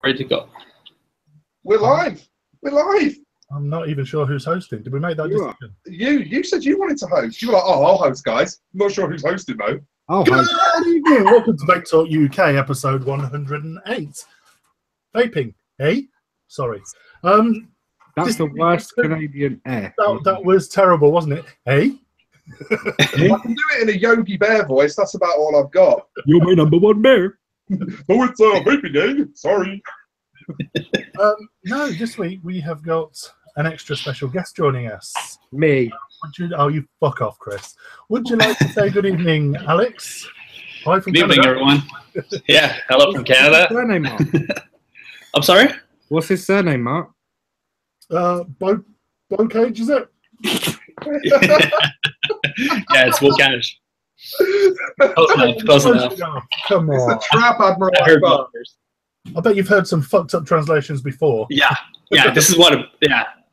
Ready to go. We're live. We're live. I'm not even sure who's hosting. Did we make that decision? You said you wanted to host. You were like, oh, I'll host, guys. I'm not sure who's hosting, though. I'll host. Good evening. Welcome to Vape Talk UK, episode 108. Vaping, eh? Sorry. That's the worst Canadian air. That was terrible, wasn't it? Eh? I can do it in a Yogi Bear voice. That's about all I've got. You're my number one bear. Oh, it's vaping, eh? Sorry. No, this week we have got an extra special guest joining us. Me. You fuck off, Chris. Would you like to say good evening, Alex? Hi from Good evening, everyone. Yeah, hello from Canada. What's his surname, Mark? I'm sorry? What's his surname, Mark? Bocage, is it? Yeah, it's volcanic. Close enough. Come on. It's a trap, Admiral. I heard Akbar. I bet you've heard some fucked up translations before. Yeah, this is what,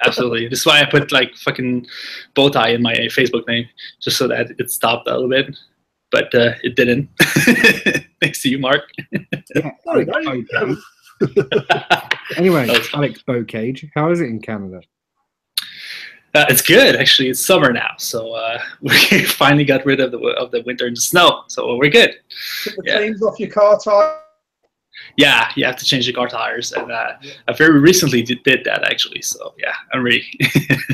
absolutely. This is why I put like fucking bow tie in my Facebook name, just so that it stopped a little bit. But it didn't. Thanks to you, Mark. Yeah, Alex Bocage. Anyway, Alex Bocage. How is it in Canada? It's good, actually. It's summer now, so we finally got rid of the winter and the snow, so we're good. Took the chains off your car tire. Yeah, you have to change the car tires, and I very recently did that, actually. So yeah, I'm ready.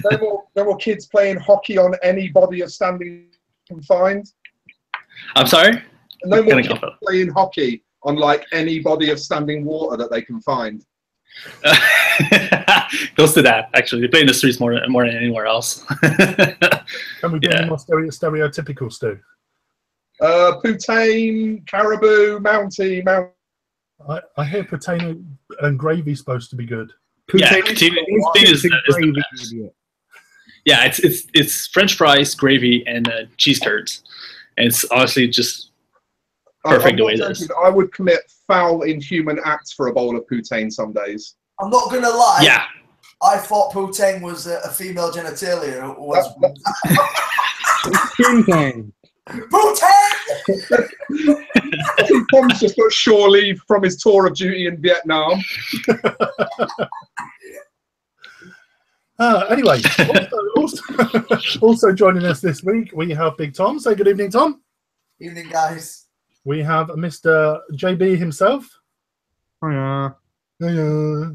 No more kids playing hockey on any body of standing confined. I'm sorry? No more kids playing hockey on like any body of standing water that they can find. Close to that, actually. They play in the streets more than anywhere else. Can we do any more stereotypical, Stu? Poutine, caribou, mountie. I hear potato and gravy supposed to be good. Poutine is the best. Yeah, it's French fries, gravy, and cheese curds, and it's honestly just perfect the way it is. I would commit foul, inhuman acts for a bowl of poutine some days. I'm not gonna lie. Yeah, I thought poutine was a female genitalia. Poutine. Poutine! I think Tom's just got shore leave from his tour of duty in Vietnam. Anyway, also joining us this week, we have Big Tom. Say good evening, Tom. Evening, guys. We have Mr. JB himself. Hiya. Hiya.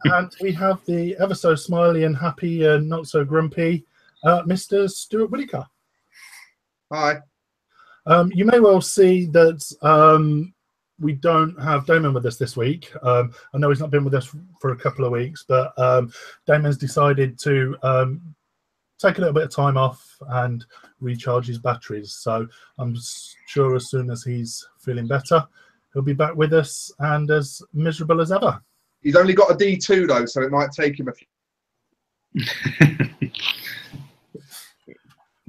And we have the ever so smiley and happy and not so grumpy Mr. Stuart Whitaker. Hi. You may well see that we don't have Damon with us this week. I know he's not been with us for a couple of weeks, but Damon's decided to take a little bit of time off and recharge his batteries. So I'm sure as soon as he's feeling better, he'll be back with us and as miserable as ever. He's only got a D2 though, so it might take him a few.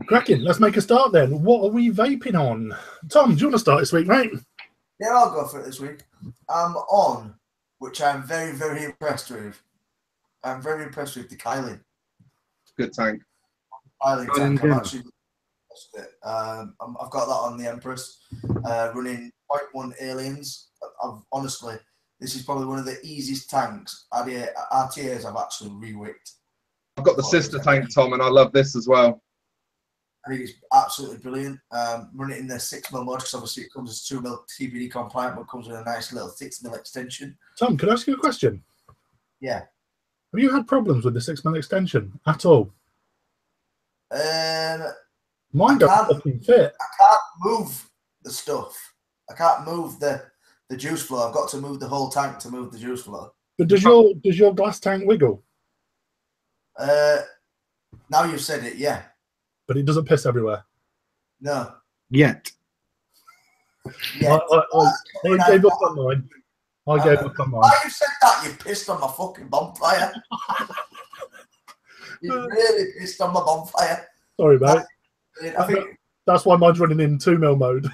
Cracking. Let's make a start then. What are we vaping on? Tom, do you want to start this week, mate? Yeah, I'll go for it this week. I'm on, which I'm very, very impressed with. I'm very impressed with the Kylie. Good tank. Kylie tank. I'm actually impressed with it. I've got that on the Empress, running 0.1 aliens. Honestly, this is probably one of the easiest tanks RTAs I've actually rewicked. I've got the sister tank, Tom, and I love this as well. I think it's absolutely brilliant. Run it in the 6mm mode because obviously it comes as 2mm TBD compliant, but comes with a nice little 6mm extension. Tom, can I ask you a question? Yeah. Have you had problems with the 6mm extension at all? Mine don't fucking fit. I can't move the stuff. I can't move the juice flow. I've got to move the whole tank to move the juice flow. But does your glass tank wiggle? Now you've said it, yeah. But it doesn't piss everywhere. No. Yet. Yeah. I gave up on mine. I gave up on mine. Why you said that? You pissed on my fucking bonfire. You really pissed on my bonfire. Sorry, mate. I think that's why mine's running in 2mm mode.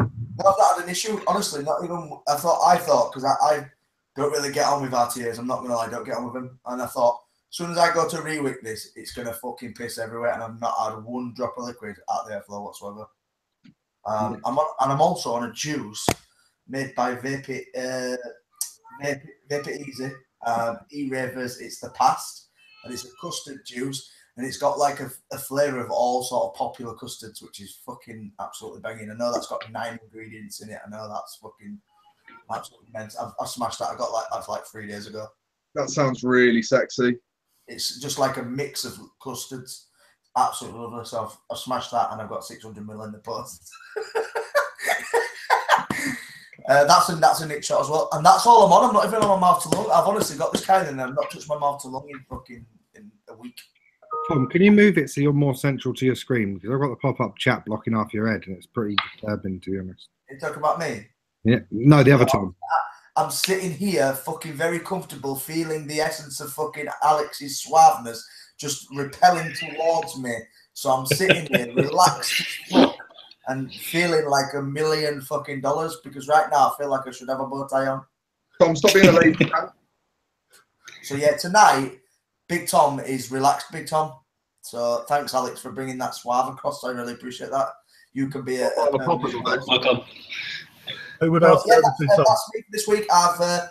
I've not had an issue, honestly. Not even. I thought because I don't really get on with RTAs. I'm not gonna lie, I don't get on with them. And I thought, as soon as I go to rewick this, it's gonna fucking piss everywhere, and I've not had one drop of liquid at the airflow whatsoever. I'm also on a juice made by Vape It Easy. E-Ravers, it's the past, and it's a custard juice, and it's got like a flavour of all sort of popular custards, which is fucking absolutely banging. I know that's got 9 ingredients in it. I know that's fucking absolutely immense. I've smashed that. I got that's like 3 days ago. That sounds really sexy. It's just like a mix of custards. Absolutely lovely. So I've smashed that, and I've got 600 ml in the post. That's a Nick shot as well, and that's all I'm on. I'm not even on my mouth to lung. I've honestly got this kind, and I've not touched my mouth to lung in a week. Tom, can you move it so you're more central to your screen? Because I've got the pop-up chat blocking half your head, and it's pretty disturbing, to be honest. You talking about me? Yeah, no, the other Tom. I'm sitting here, fucking very comfortable, feeling the essence of fucking Alex's suaveness just repelling towards me. So I'm sitting here, relaxed as fuck, and feeling like $1 million fucking dollars, because right now I feel like I should have a bow tie on. Tom, stop being a lady. So yeah, tonight, Big Tom is relaxed Big Tom. So thanks, Alex, for bringing that suave across. I really appreciate that. You can be welcome. Last week, this week, I had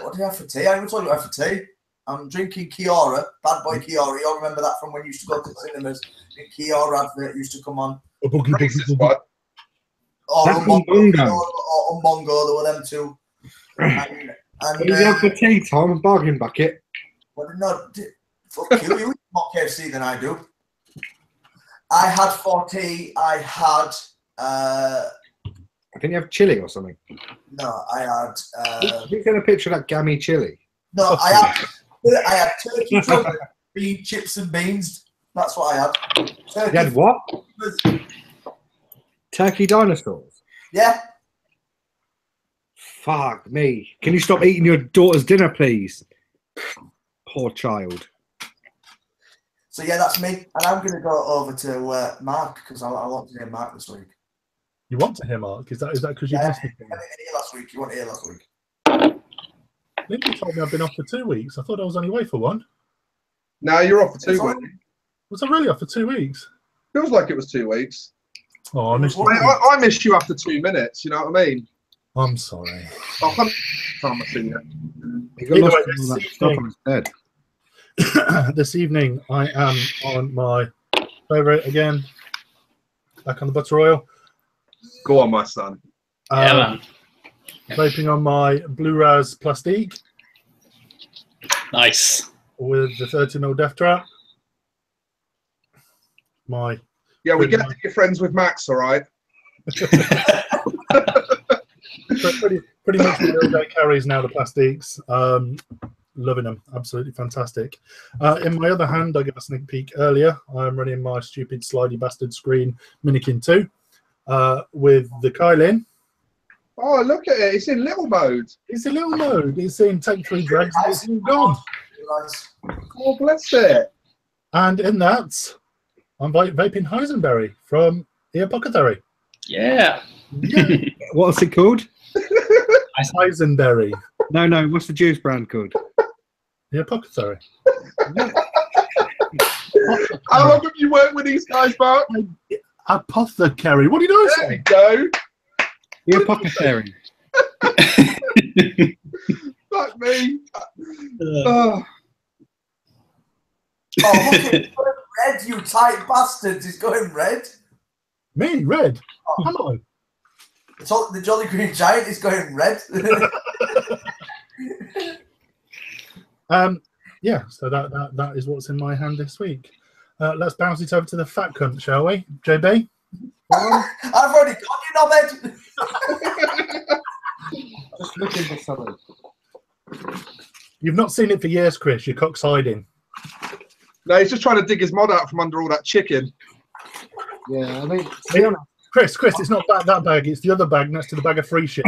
what did I have for tea? I haven't told you what I had for tea. I'm drinking Kiora, Bad Boy Kiora. You all remember that from when you used to go to the cinemas? The Kiora advert used to come on. Or Umbongo, there were them two. And what did you have for tea, Tom? Bargain bucket? Well, no, fuck you. You eat more KFC than I do. I had for tea, I had... I think you have chili or something. No, I had... you get a picture of that gammy chili? No, I had turkey chocolate, bean chips and beans. That's what I had. Turkey. You had what? Turkey dinosaurs? Yeah. Fuck me. Can you stop eating your daughter's dinner, please? Poor child. So yeah, that's me. And I'm going to go over to Mark, because I want to hear Mark this week. You want to hear Mark? Is that because you missed me? I didn't hear last week. You weren't here last week. Lindsay told me I've been off for 2 weeks. I thought I was only away for 1. No, you're off for 2 weeks. Was I really off for 2 weeks? Feels like it was 2 weeks. Oh, I missed you. I missed you after 2 minutes. You know what I mean? I'm sorry. Oh, I'm seeing This evening, I am on my favourite again. Back on the butter oil. Go on, my son. Yeah, man. Vaping on my Blue Raz Plastique. Nice. With the 30mm Death Trap. Yeah, we get to be friends with Max, all right? pretty much the everyday carries now, the plastiques. Loving them, absolutely fantastic. In my other hand, I gave a sneak peek earlier. I'm running my stupid slidey bastard screen Minikin 2 with the Kylin. Oh, look at it! It's in little mode. It's in little mode. It's in take 3 drags. It's gone. Oh, bless it! And in that, I'm vaping Heisenberry from E-Apothecary. Yeah. What's it called? Heisenberry. No. What's the juice brand called? E-Apothecary. How long have you worked with these guys, Mark? Apothecary. What do you know? There we go. E-Apothecary. Fuck me. Oh, look, it's going red, you tight bastards. It's going red. Me? Red? Oh. Come on. It's all, the Jolly Green Giant is going red. Yeah, so that is what's in my hand this week. Let's bounce it over to the fat cunt, shall we? JB? I've already got you, knobhead. Just looking for something. You've not seen it for years, Chris. Your cock's hiding. No, he's just trying to dig his mod out from under all that chicken. Yeah, I mean, Chris, it's not that bag. It's the other bag next to the bag of free shit.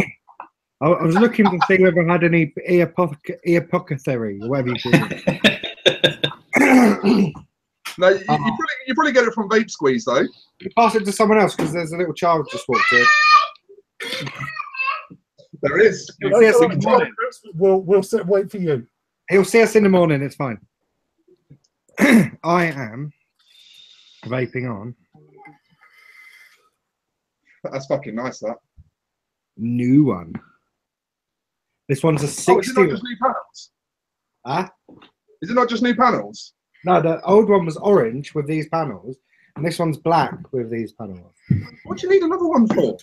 I was looking to see whether I had any E-Apothecary, or whatever you call it. No, you probably get it from Vape Squeeze, though. You pass it to someone else because there's a little child just walked in. There is. Oh, yes, we'll wait for you. He'll see us in the morning. It's fine. I am vaping on. That's fucking nice, that. new one. This one's a 60. Oh, is it not just new panels? Huh? Is it not just new panels? No, the old one was orange with these panels, and this one's black with these panels. What do you need another one for?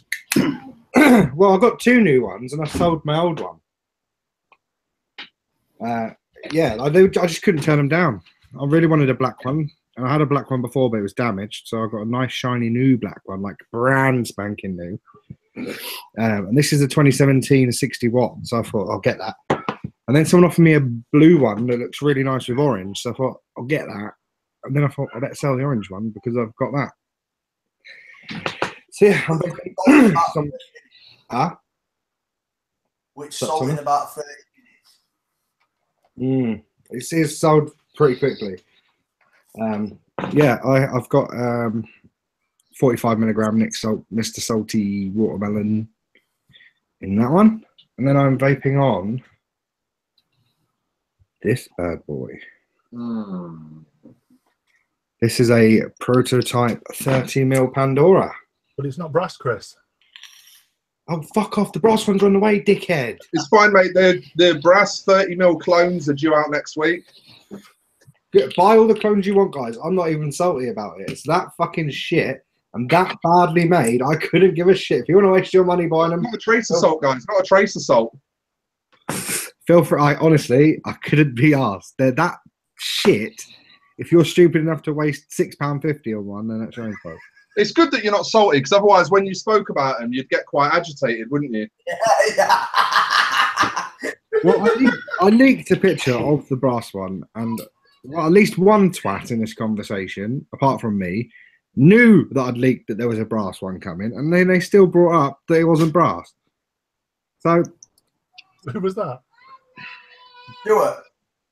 Well, I got 2 new ones, and I sold my old one. Yeah, I just couldn't turn them down. I really wanted a black one, and I had a black one before, but it was damaged, so I got a nice shiny new black one, like brand spanking new. And this is a 2017 60 watt, so I thought I'll get that. And then someone offered me a blue one that looks really nice with orange, so I thought I'll get that. And then I thought I better sell the orange one because I've got that. So yeah, I'm which sold in about 30 minutes. It is sold pretty quickly. Yeah, I've got 45 milligram Mr. Salty Watermelon in that one, and then I'm vaping on this bad boy. This is a prototype 30mm Pandora. But it's not brass, Chris. Oh, fuck off. The brass ones are on the way, dickhead. It's fine, mate. The brass 30mm clones are due out next week. Buy all the clones you want, guys. I'm not even salty about it. It's that fucking shit and that badly made. I couldn't give a shit. If you want to waste your money buying them... Not a trace assault, guys. Not a trace assault. Feel free. Honestly, I couldn't be asked. They're that shit. If you're stupid enough to waste £6.50 on one, then that's your own fault. It's good that you're not salty, because otherwise when you spoke about them, you'd get quite agitated, wouldn't you? Yeah. Well, I leaked a picture of the brass one, and well, at least one twat in this conversation, apart from me, knew that I'd leaked that there was a brass one coming, and then they still brought up that it wasn't brass. So... Who was that? Do it.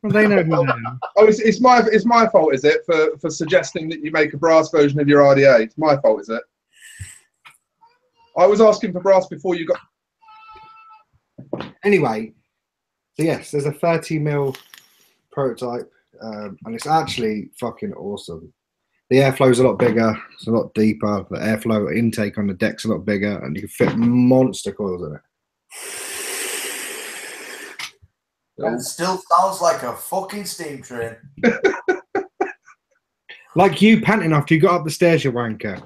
Well, they know who I am. Oh, it's my fault, is it, for suggesting that you make a brass version of your RDA? It's my fault, is it? I was asking for brass before you got... Anyway, so yes, there's a 30mm prototype, and it's actually fucking awesome. The airflow's a lot bigger, it's a lot deeper, the airflow intake on the deck's a lot bigger, and you can fit monster coils in it. And it still sounds like a fucking steam train. Like you panting after you got up the stairs, you wanker.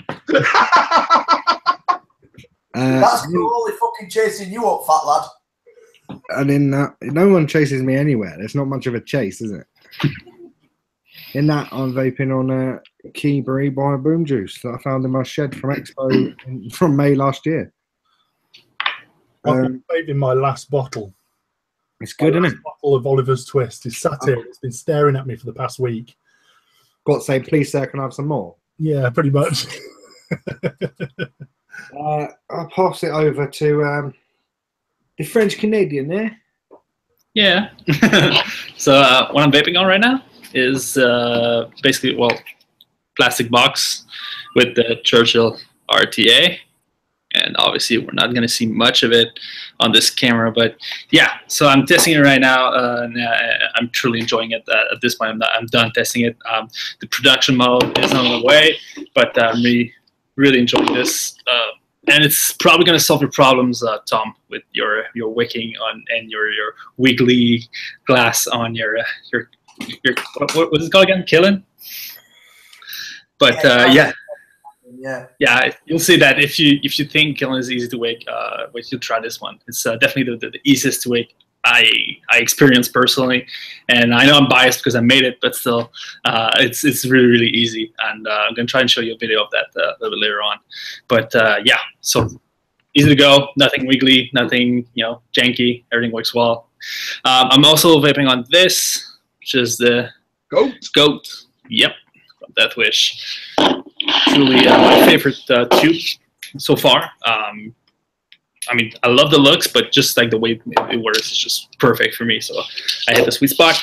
That's only fucking chasing you up, fat lad. And in that, no one chases me anywhere. There's not much of a chase, is it? In that, I'm vaping on a Keyberry by Boom Juice that I found in my shed from Expo from May last year. I've been vaping my last bottle. It's good, isn't it? Bottle of Oliver's Twist. It's sat here. It's been staring at me for the past week. Got to say, please, sir, can I have some more? Yeah, pretty much. I'll pass it over to the French Canadian there. Yeah. So what I'm vaping on right now is basically, well, plastic box with the Churchill RTA. And obviously, we're not going to see much of it on this camera, but yeah. So I'm testing it right now, and I'm truly enjoying it. At this point, I'm done testing it. The production mode is on the way, but I'm really enjoying this, and it's probably going to solve your problems, Tom, with your wicking on and your wiggly glass on your what was it called again? Killing. But yeah. Yeah, you'll see that if you think killing is easy to wake, wait, you'll try this one. It's definitely the easiest to wake I experienced personally, and I know I'm biased because I made it, but still, it's really easy. And I'm gonna try and show you a video of that a little bit later on. But yeah, so easy to go, nothing wiggly, nothing janky. Everything works well. I'm also vaping on this, which is the Goat. Yep, from Death Wish. Truly my favorite tube so far. I mean, I love the looks, but just like the way it works is just perfect for me. So I hit the sweet spot.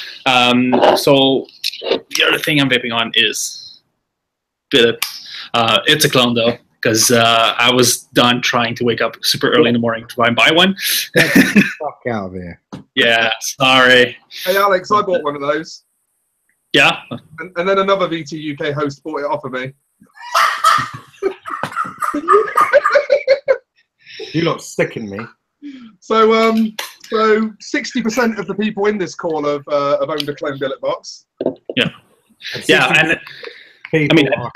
So the other thing I'm vaping on is Bit. It's a clone though, because I was done trying to wake up super early in the morning to try and buy one. Get the fuck out of here. Yeah, sorry. Hey Alex, I bought one of those. Yeah. And then another VTUK host bought it off of me. You lot sicken me. So 60% of the people in this call have owned a clone billet box. Yeah. Yeah, and People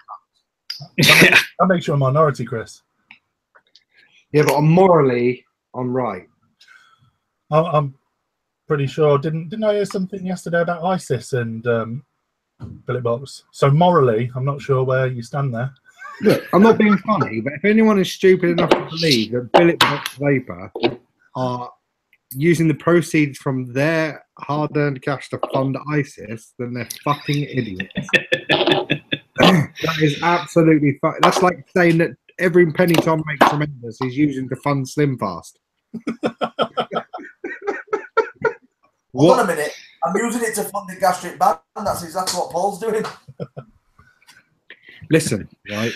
That makes you a minority, Chris. yeah, but morally, I'm right. I'm pretty sure. Didn't I hear something yesterday about ISIS and billet box? So morally, I'm not sure where you stand there. Look, I'm not being funny, but if anyone is stupid enough to believe that billet box vapor are using the proceeds from their hard-earned cash to fund ISIS, then they're fucking idiots. That is absolutely that's like saying that every penny Tom makes tremendous he's using to fund Slim Fast. Hold on a minute. I'm using it to fund the gastric ban. That's exactly what Paul's doing. Listen, right?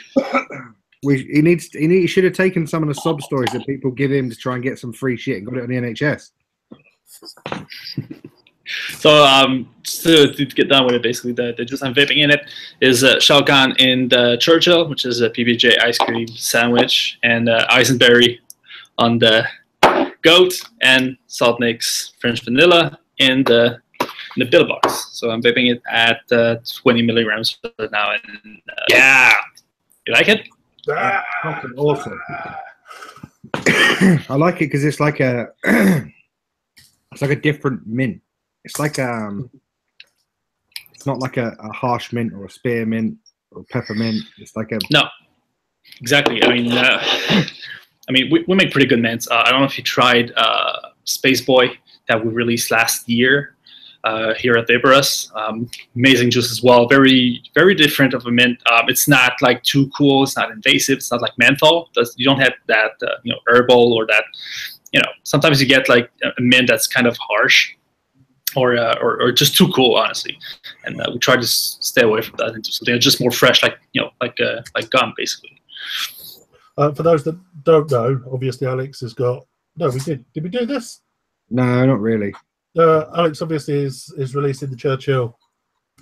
He should have taken some of the sob stories that people give him to try and get some free shit and got it on the NHS. So just to get done with it, basically the juice I'm vaping in it is Shotgun in the Churchill, which is a PBJ ice cream sandwich, and Eisenberry on the Goat, and Salt Nicks French Vanilla in the billet box. So I'm vaping it at 20 milligrams right now, and yeah, you like it? Fucking awesome. I like it because it's like a different mint. It's like it's not like a harsh mint or a spearmint or peppermint. It's like a no, exactly. I mean, we make pretty good mints. I don't know if you tried Space Boy that we released last year here at Vaporous. Amazing juice as well. Very, very different of a mint. It's not like too cool. It's not invasive. It's not like menthol. You don't have that herbal or that. Sometimes you get like a mint that's kind of harsh. Or just too cool, honestly, and we try to stay away from that into something that's just more fresh, like gum, basically. For those that don't know, obviously Alex has got. No, we did. Did we do this? No, not really. Alex obviously is releasing the Churchill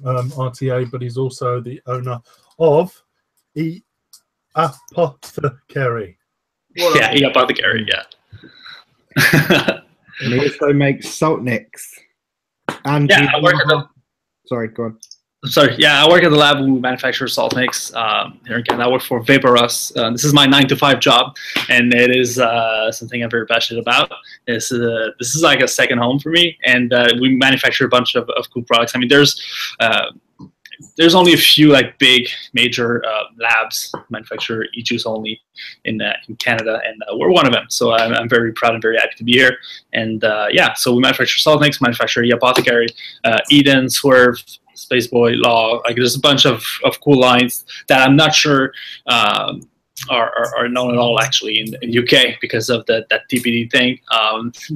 RTA, but he's also the owner of E-Apothecary. Yeah, E-Apothecary. Yeah. And he also makes Salt Nicks. And yeah, I work at the. Sorry, go on. Sorry, yeah, I work at the lab. We manufacture salt mix here in Canada. I work for Vaporous. This is my 9-to-5 job, and it is something I'm very passionate about. This is like a second home for me, and we manufacture a bunch of cool products. I mean, there's only a few like big major labs manufacture e-juice only in Canada, and we're one of them. So I'm very proud and very happy to be here. And yeah, so we manufacture salt mix, manufacture E-Apothecary, Eden, Swerve, Spaceboy, Law. Like there's a bunch of cool lines that I'm not sure are known at all actually in UK because of that TPD thing.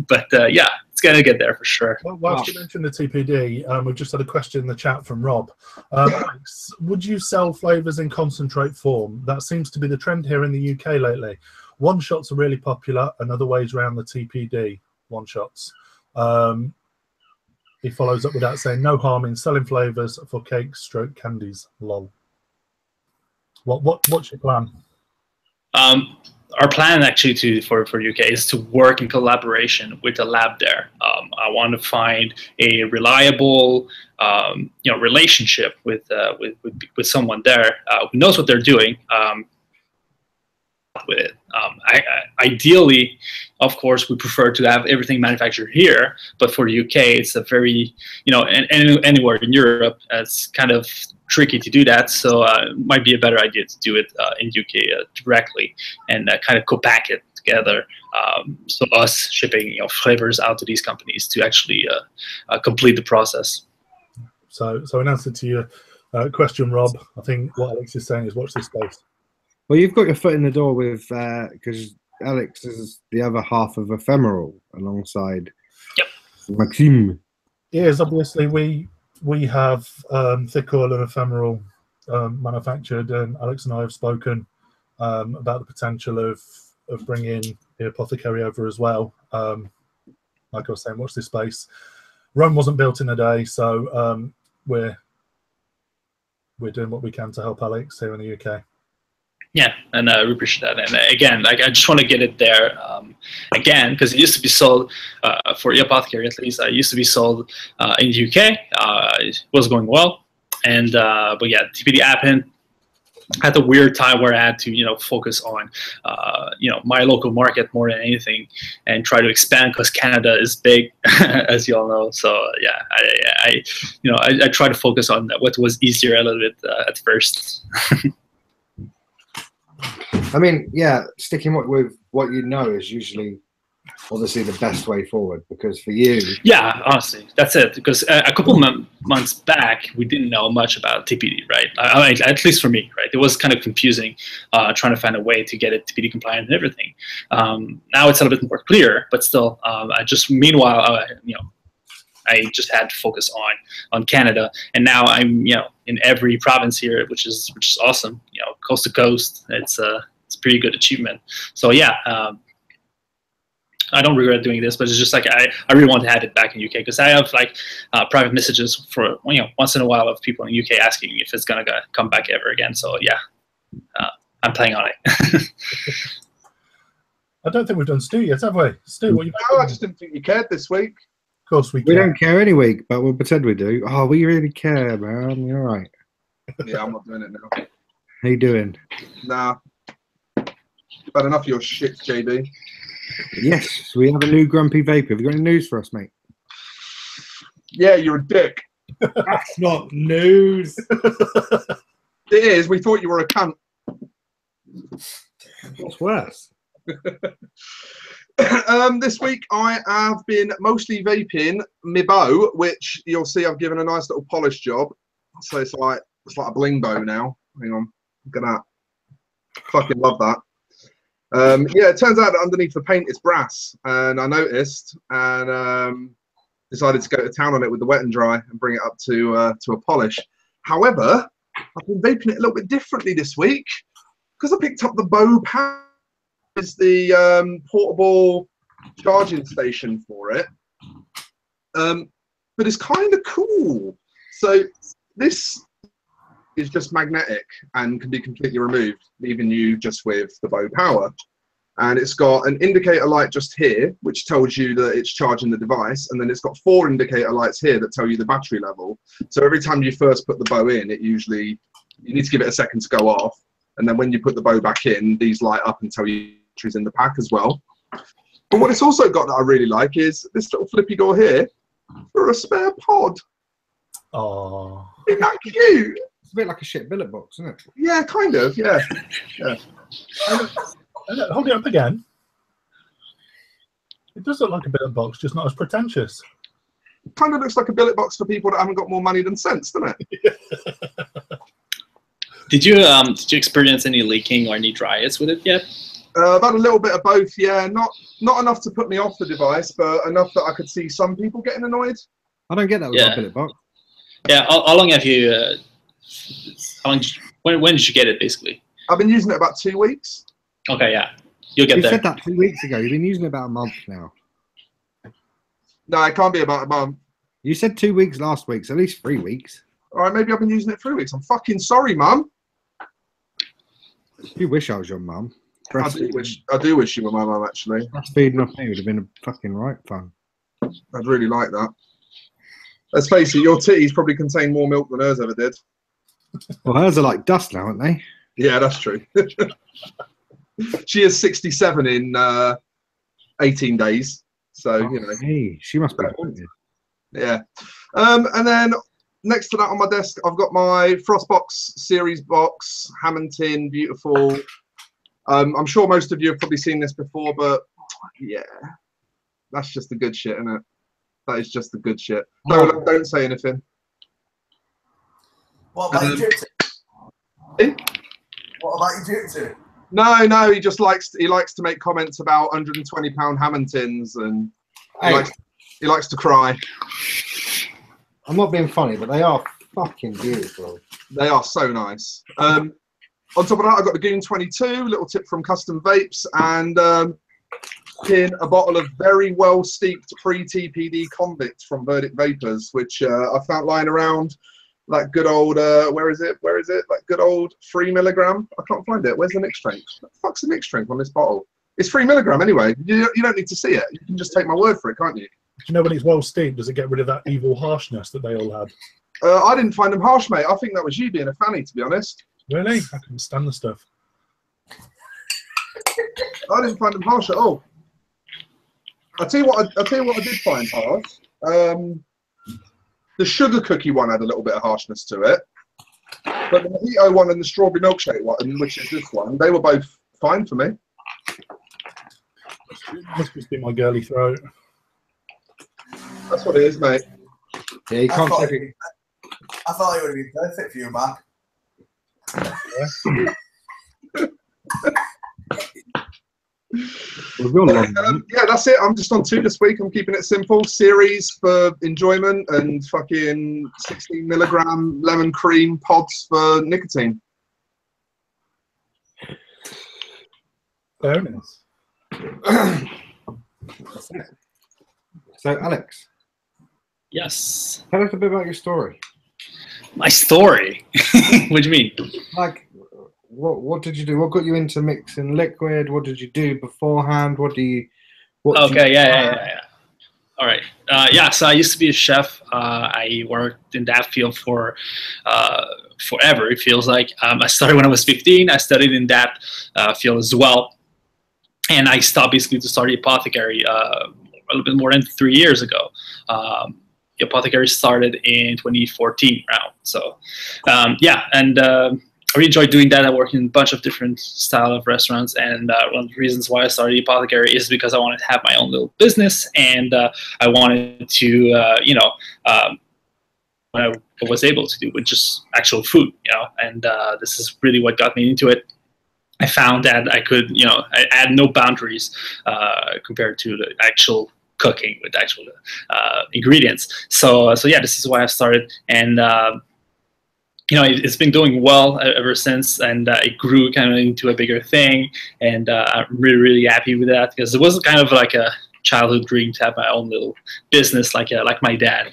But yeah, it's gonna get there for sure. Well, whilst you mentioned the TPD, we've just had a question in the chat from Rob. Alex, would you sell flavours in concentrate form? That seems to be the trend here in the UK lately. One shots are really popular, and other ways around the TPD one shots. He follows up with that saying, "No harm in selling flavours for cakes, stroke candies." Lol. What's your plan? Our plan actually for UK is to work in collaboration with the lab there. I want to find a reliable relationship with someone there who knows what they're doing. With it. Ideally, of course, we prefer to have everything manufactured here, but for the UK, it's a very, and anywhere in Europe, it's kind of tricky to do that. So it might be a better idea to do it in UK directly and kind of co-pack it together. So us shipping flavors out to these companies to actually complete the process. So in answer to your question, Rob, I think what Alex is saying is watch this space. Well, you've got your foot in the door with because Alex is the other half of Ephemeral alongside Maxime. Yes, obviously we have thick oil and Ephemeral manufactured, and Alex and I have spoken about the potential of bringing the Apothecary over as well. Like I was saying, watch this space. Rome wasn't built in a day, so we're doing what we can to help Alex here in the UK. Yeah, and I appreciate that. And again, like I just want to get it there again, because it used to be sold for E-Apothecary, at least. It used to be sold in the UK. It was going well, and but yeah, TPD happened. I had a weird time where I had to, focus on, my local market more than anything, and try to expand because Canada is big, as you all know. So yeah, I try to focus on what was easier a little bit at first. I mean, yeah, sticking with what you know is usually obviously the best way forward, because for you, yeah, honestly, that's it. Because a couple months back, we didn't know much about TPD, right? I mean, at least for me, right? It was kind of confusing trying to find a way to get it TPD compliant and everything. Now it's a little bit more clear, but still, meanwhile, I just had to focus on Canada, and now I'm in every province here, which is awesome. Coast to coast, it's a pretty good achievement. So yeah. I don't regret doing this, but it's just like I really want to have it back in UK, because I have like private messages for once in a while of people in UK asking if it's gonna come back ever again. So yeah, I'm playing on it. I don't think we've done Stu yet, have we? Stu, what you? No, I just didn't think you cared this week. Of course we don't care any week, but we'll pretend we do. Oh, we really care, man. You're right. Yeah, I'm not doing it now. How you doing? Nah. You've had enough of your shit, JB. Yes, we have a new grumpy vapor. Have you got any news for us, mate? Yeah, you're a dick. That's not news. It is. We thought you were a cunt. What's worse? This week I have been mostly vaping my bow, which you'll see I've given a nice little polish job. So it's like a bling bow now. Hang on, look at that. Fucking love that. Yeah, it turns out that underneath the paint it's brass, and I noticed, and decided to go to town on it with the wet and dry and bring it up to a polish. However, I've been vaping it a little bit differently this week, because I picked up the bow power. It's the portable charging station for it, but it's kind of cool. So this is just magnetic and can be completely removed, leaving you just with the bow power. And it's got an indicator light just here, which tells you that it's charging the device, and then it's got 4 indicator lights here that tell you the battery level. So every time you first put the bow in, you need to give it a second to go off, and then when you put the bow back in, these light up and tell you batteries in the pack as well. But what it's also got that I really like is this little flippy door here for a spare pod. Oh, isn't that cute? It's a bit like a shit billet box, isn't it? Yeah, kind of. Yeah. Yeah. Hold it up again. It does look like a billet box, just not as pretentious. Kind of looks like a billet box for people that haven't got more money than sense, doesn't it? Did you experience any leaking or any dryness with it yet? I've had a little bit of both. Yeah, not enough to put me off the device, but enough that I could see some people getting annoyed. I don't get that with a billet box. Yeah, how long have you? When did you get it, basically? I've been using it about 2 weeks. Okay, yeah, you'll get you there. You said that 2 weeks ago. You've been using it about a month now. No, it can't be about a month. You said 2 weeks last week, so at least 3 weeks. All right, maybe I've been using it 3 weeks. I'm fucking sorry, Mum. You wish I was your mum. I do wish you were my mum, actually. Breastfeeding off me would have been a fucking right fun. I'd really like that. Let's face it, your titties probably contain more milk than hers ever did. Well, hers are like dust now, aren't they? Yeah, that's true. She is 67 in 18 days. So, you know. Hey, she must be haunted. Yeah. And then next to that on my desk, I've got my Frostbox series box, Hamilton, beautiful. I'm sure most of you have probably seen this before, but yeah, that's just the good shit, isn't it? That is just the good shit. Don't say anything. What about you, Eh? What about you, Jitsu? No, he just likes to make comments about 120-pound Hamiltons, and he likes to cry. I'm not being funny, but they are fucking beautiful. They are so nice. On top of that, I've got the Goon 22, little tip from Custom Vapes, and in a bottle of very well steeped pre-TPD Convict from Verdict Vapors, which I found lying around Like good old, where is it? Like good old 3 milligram. I can't find it. Where's the mixed strength? What the fuck's the mixed strength on this bottle? It's 3 milligram anyway. You don't need to see it. You can just take my word for it, can't you? Do you know when it's well steamed, does it get rid of that evil harshness that they all had? I didn't find them harsh, mate. I think that was you being a fanny, to be honest. Really? I couldn't stand the stuff. I didn't find them harsh at all. I'll tell you what I did find harsh. The sugar cookie one had a little bit of harshness to it. But the mojito one and the strawberry milkshake one, which is this one, they were both fine for me. Must just be my girly throat. That's what it is, mate. Yeah, you can't take it. I thought it would have been perfect for you, Mark. Yeah, that's it. I'm just on 2 this week. I'm keeping it simple. Series for enjoyment and fucking 16 milligram lemon cream pods for nicotine. Bonus. So, Alex. Yes. Tell us a bit about your story. My story? What do you mean? Like, what did you do? What got you into mixing liquid? What did you do beforehand? Yeah. All right. Yeah, so I used to be a chef. I worked in that field for forever, it feels like. I started when I was 15. I studied in that field as well. And I stopped basically to start E-Apothecary a little bit more than 3 years ago. E-Apothecary started in 2014 around. So, yeah, and I really enjoyed doing that. I worked in a bunch of different style of restaurants, and one of the reasons why I started E-Apothecary is because I wanted to have my own little business, and I wanted to, what I was able to do with just actual food, and this is really what got me into it. I found that I could, I had no boundaries compared to the actual cooking with actual ingredients. So yeah, this is why I started, and it's been doing well ever since, and it grew kind of into a bigger thing, and I'm really happy with that, because it was kind of like a childhood dream to have my own little business, like my dad,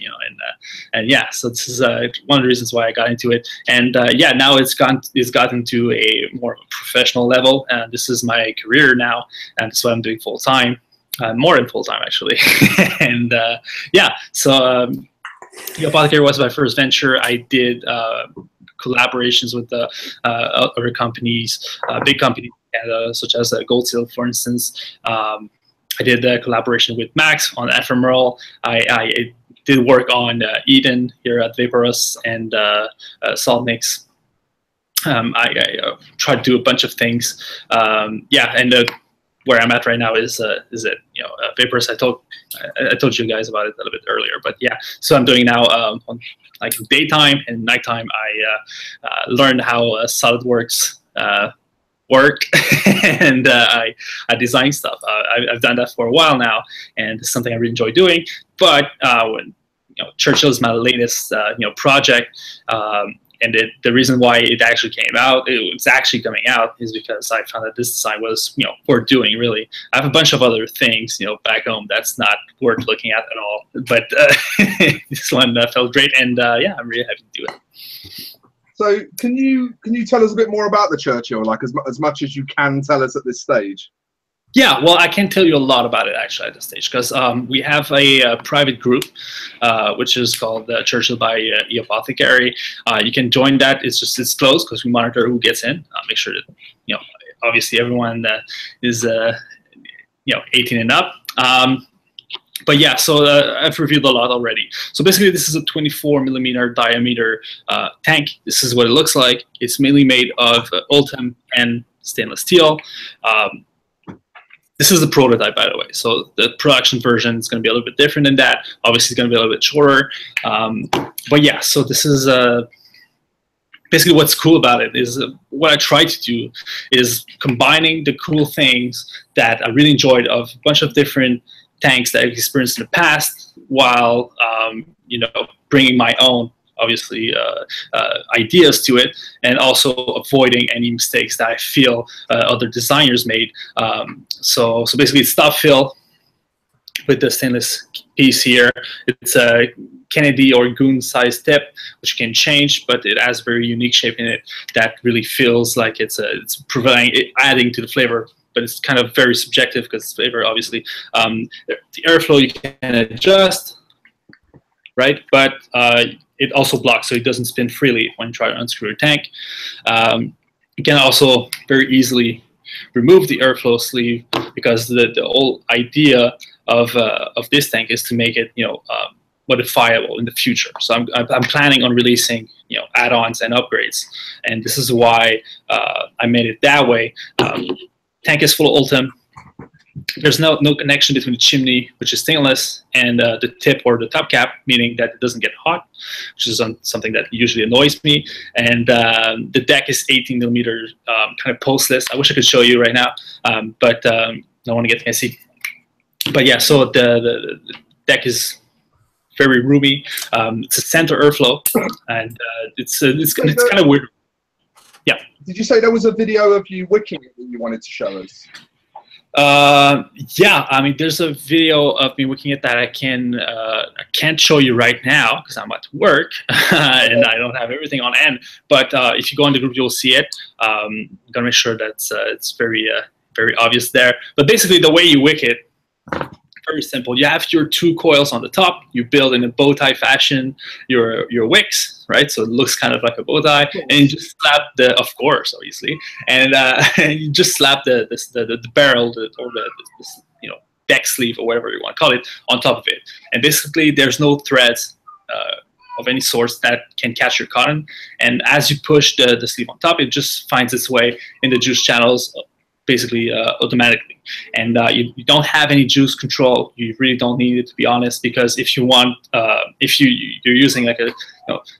and yeah, so this is one of the reasons why I got into it, and yeah, now it's gotten to a more professional level, and this is my career now, and that's what I'm doing full time, more than full time actually, and yeah, so E-Apothecary was my first venture. I did collaborations with other companies, big companies in Canada, such as Gold Seal, for instance. I did a collaboration with Max on Ephemeral. I did work on Eden here at Vaporous and Salt Mix. I tried to do a bunch of things. Yeah, and where I'm at right now is Vaporous. I told you guys about it a little bit earlier, but yeah. So I'm doing now on like daytime and nighttime. I learned how SolidWorks work, and I design stuff. I've done that for a while now, and it's something I really enjoy doing. But when Churchill is my latest project, and the reason why it actually came out, it's actually coming out, is because I found that this design was worth doing. Really, I have a bunch of other things back home that's not worth looking at all, but this one felt great, and yeah, I'm really happy to do it. So can you tell us a bit more about the Churchill, like as much as you can tell us at this stage? Yeah, well, I can tell you a lot about it actually at this stage, because we have a private group which is called Churchill by E-Apothecary. You can join that. It's closed because we monitor who gets in. Make sure that obviously everyone is 18 and up. But yeah, so I've reviewed a lot already. So basically, this is a 24mm diameter tank. This is what it looks like. It's mainly made of old-time and stainless steel. This is the prototype, by the way. So the production version is going to be a little bit different than that. Obviously, it's going to be a little bit shorter. But yeah, so this is basically what's cool about it is what I try to do is combining the cool things that I really enjoyed of a bunch of different tanks that I've experienced in the past, while bringing my own obviously ideas to it, and also avoiding any mistakes that I feel other designers made. So basically, it's stop fill with the stainless piece here. It's Kennedy or goon size tip, which you can change, but it has a very unique shape in it that really feels like it's adding to the flavor. But it's kind of very subjective because it's flavor, obviously. The airflow you can adjust, right? But it also blocks, so it doesn't spin freely when you try to unscrew your tank. You can also very easily remove the airflow sleeve, because the whole idea of this tank is to make it, modifiable in the future. So I'm planning on releasing, add-ons and upgrades, and this is why I made it that way. Tank is full of Ultim. There's no connection between the chimney, which is stainless, and the tip or the top cap, meaning that it doesn't get hot, which is something that usually annoys me. And the deck is 18 millimeters, kind of postless. I wish I could show you right now, but I don't want to get messy. But yeah, so the deck is very roomy. It's a center airflow, and it's kind of weird. Yeah. Did you say there was a video of you wicking it that you wanted to show us? Yeah, I mean, there's a video of me wicking it that I can't show you right now because I'm at work and I don't have everything on end. But if you go in the group, you'll see it. I'm gonna make sure that it's very obvious there. But basically, the way you wick it, very simple. You have your two coils on the top. You build in a bow tie fashion your wicks, right? So it looks kind of like a bow tie, and you just slap of course, obviously, and you just slap the barrel or the deck sleeve or whatever you want to call it on top of it. And basically, there's no threads of any sort that can catch your cotton. And as you push the sleeve on top, it just finds its way in the juice channels, basically automatically. And you don't have any juice control. You really don't need it, to be honest, because if you want, if you're using like a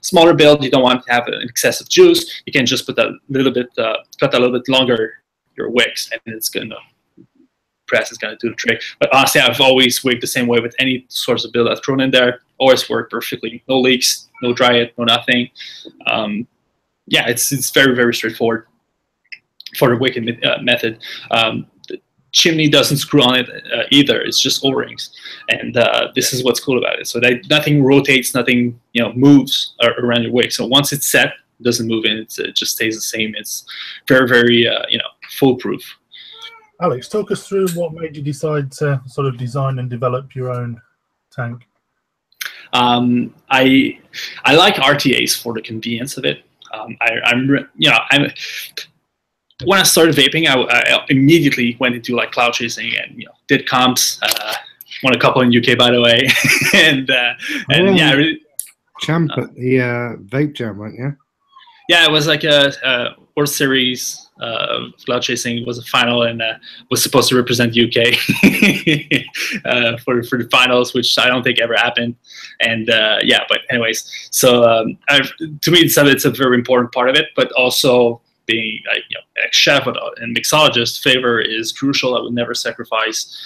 smaller build, you don't want to have an excessive juice, you can just put a little bit, cut a little bit longer your wicks, and it's gonna press is gonna do the trick. But honestly, I've always wigged the same way with any sorts of build I've thrown in there. Always worked perfectly. No leaks, no dry it, no nothing. Yeah, it's very, very straightforward for the wicking method. The chimney doesn't screw on it either. It's just O-rings, and this is what's cool about it. So that nothing rotates, nothing moves around your wick. So once it's set, it doesn't move in. It just stays the same. It's very, very foolproof. Alex, talk us through what made you decide to sort of design and develop your own tank. I like RTAs for the convenience of it. When I started vaping, I immediately went into like cloud chasing and did comps. Won a couple in UK, by the way, and yeah, really, champ at the Vape Jam, weren't you? Yeah, it was like a World Series cloud chasing. It was a final, and was supposed to represent UK for the finals, which I don't think ever happened. And yeah, but anyways, so to me, it's a very important part of it, but also, being a chef and mixologist, flavor is crucial. I would never sacrifice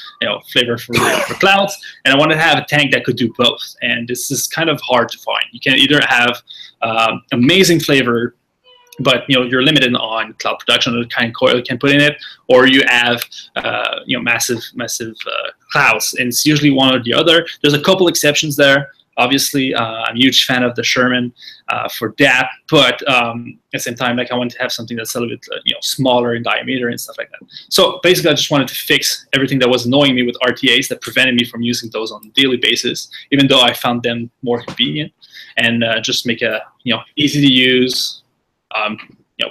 flavor for clouds, and I wanted to have a tank that could do both. And this is kind of hard to find. You can either have amazing flavor, but you're limited on cloud production or the kind of coil you can put in it, or you have massive clouds, and it's usually one or the other. There's a couple exceptions there. Obviously, I'm a huge fan of the Sherman for that, but at the same time, like I wanted to have something that's a little bit smaller in diameter and stuff like that. So basically, I just wanted to fix everything that was annoying me with RTAs that prevented me from using those on a daily basis, even though I found them more convenient, and just make a easy to use,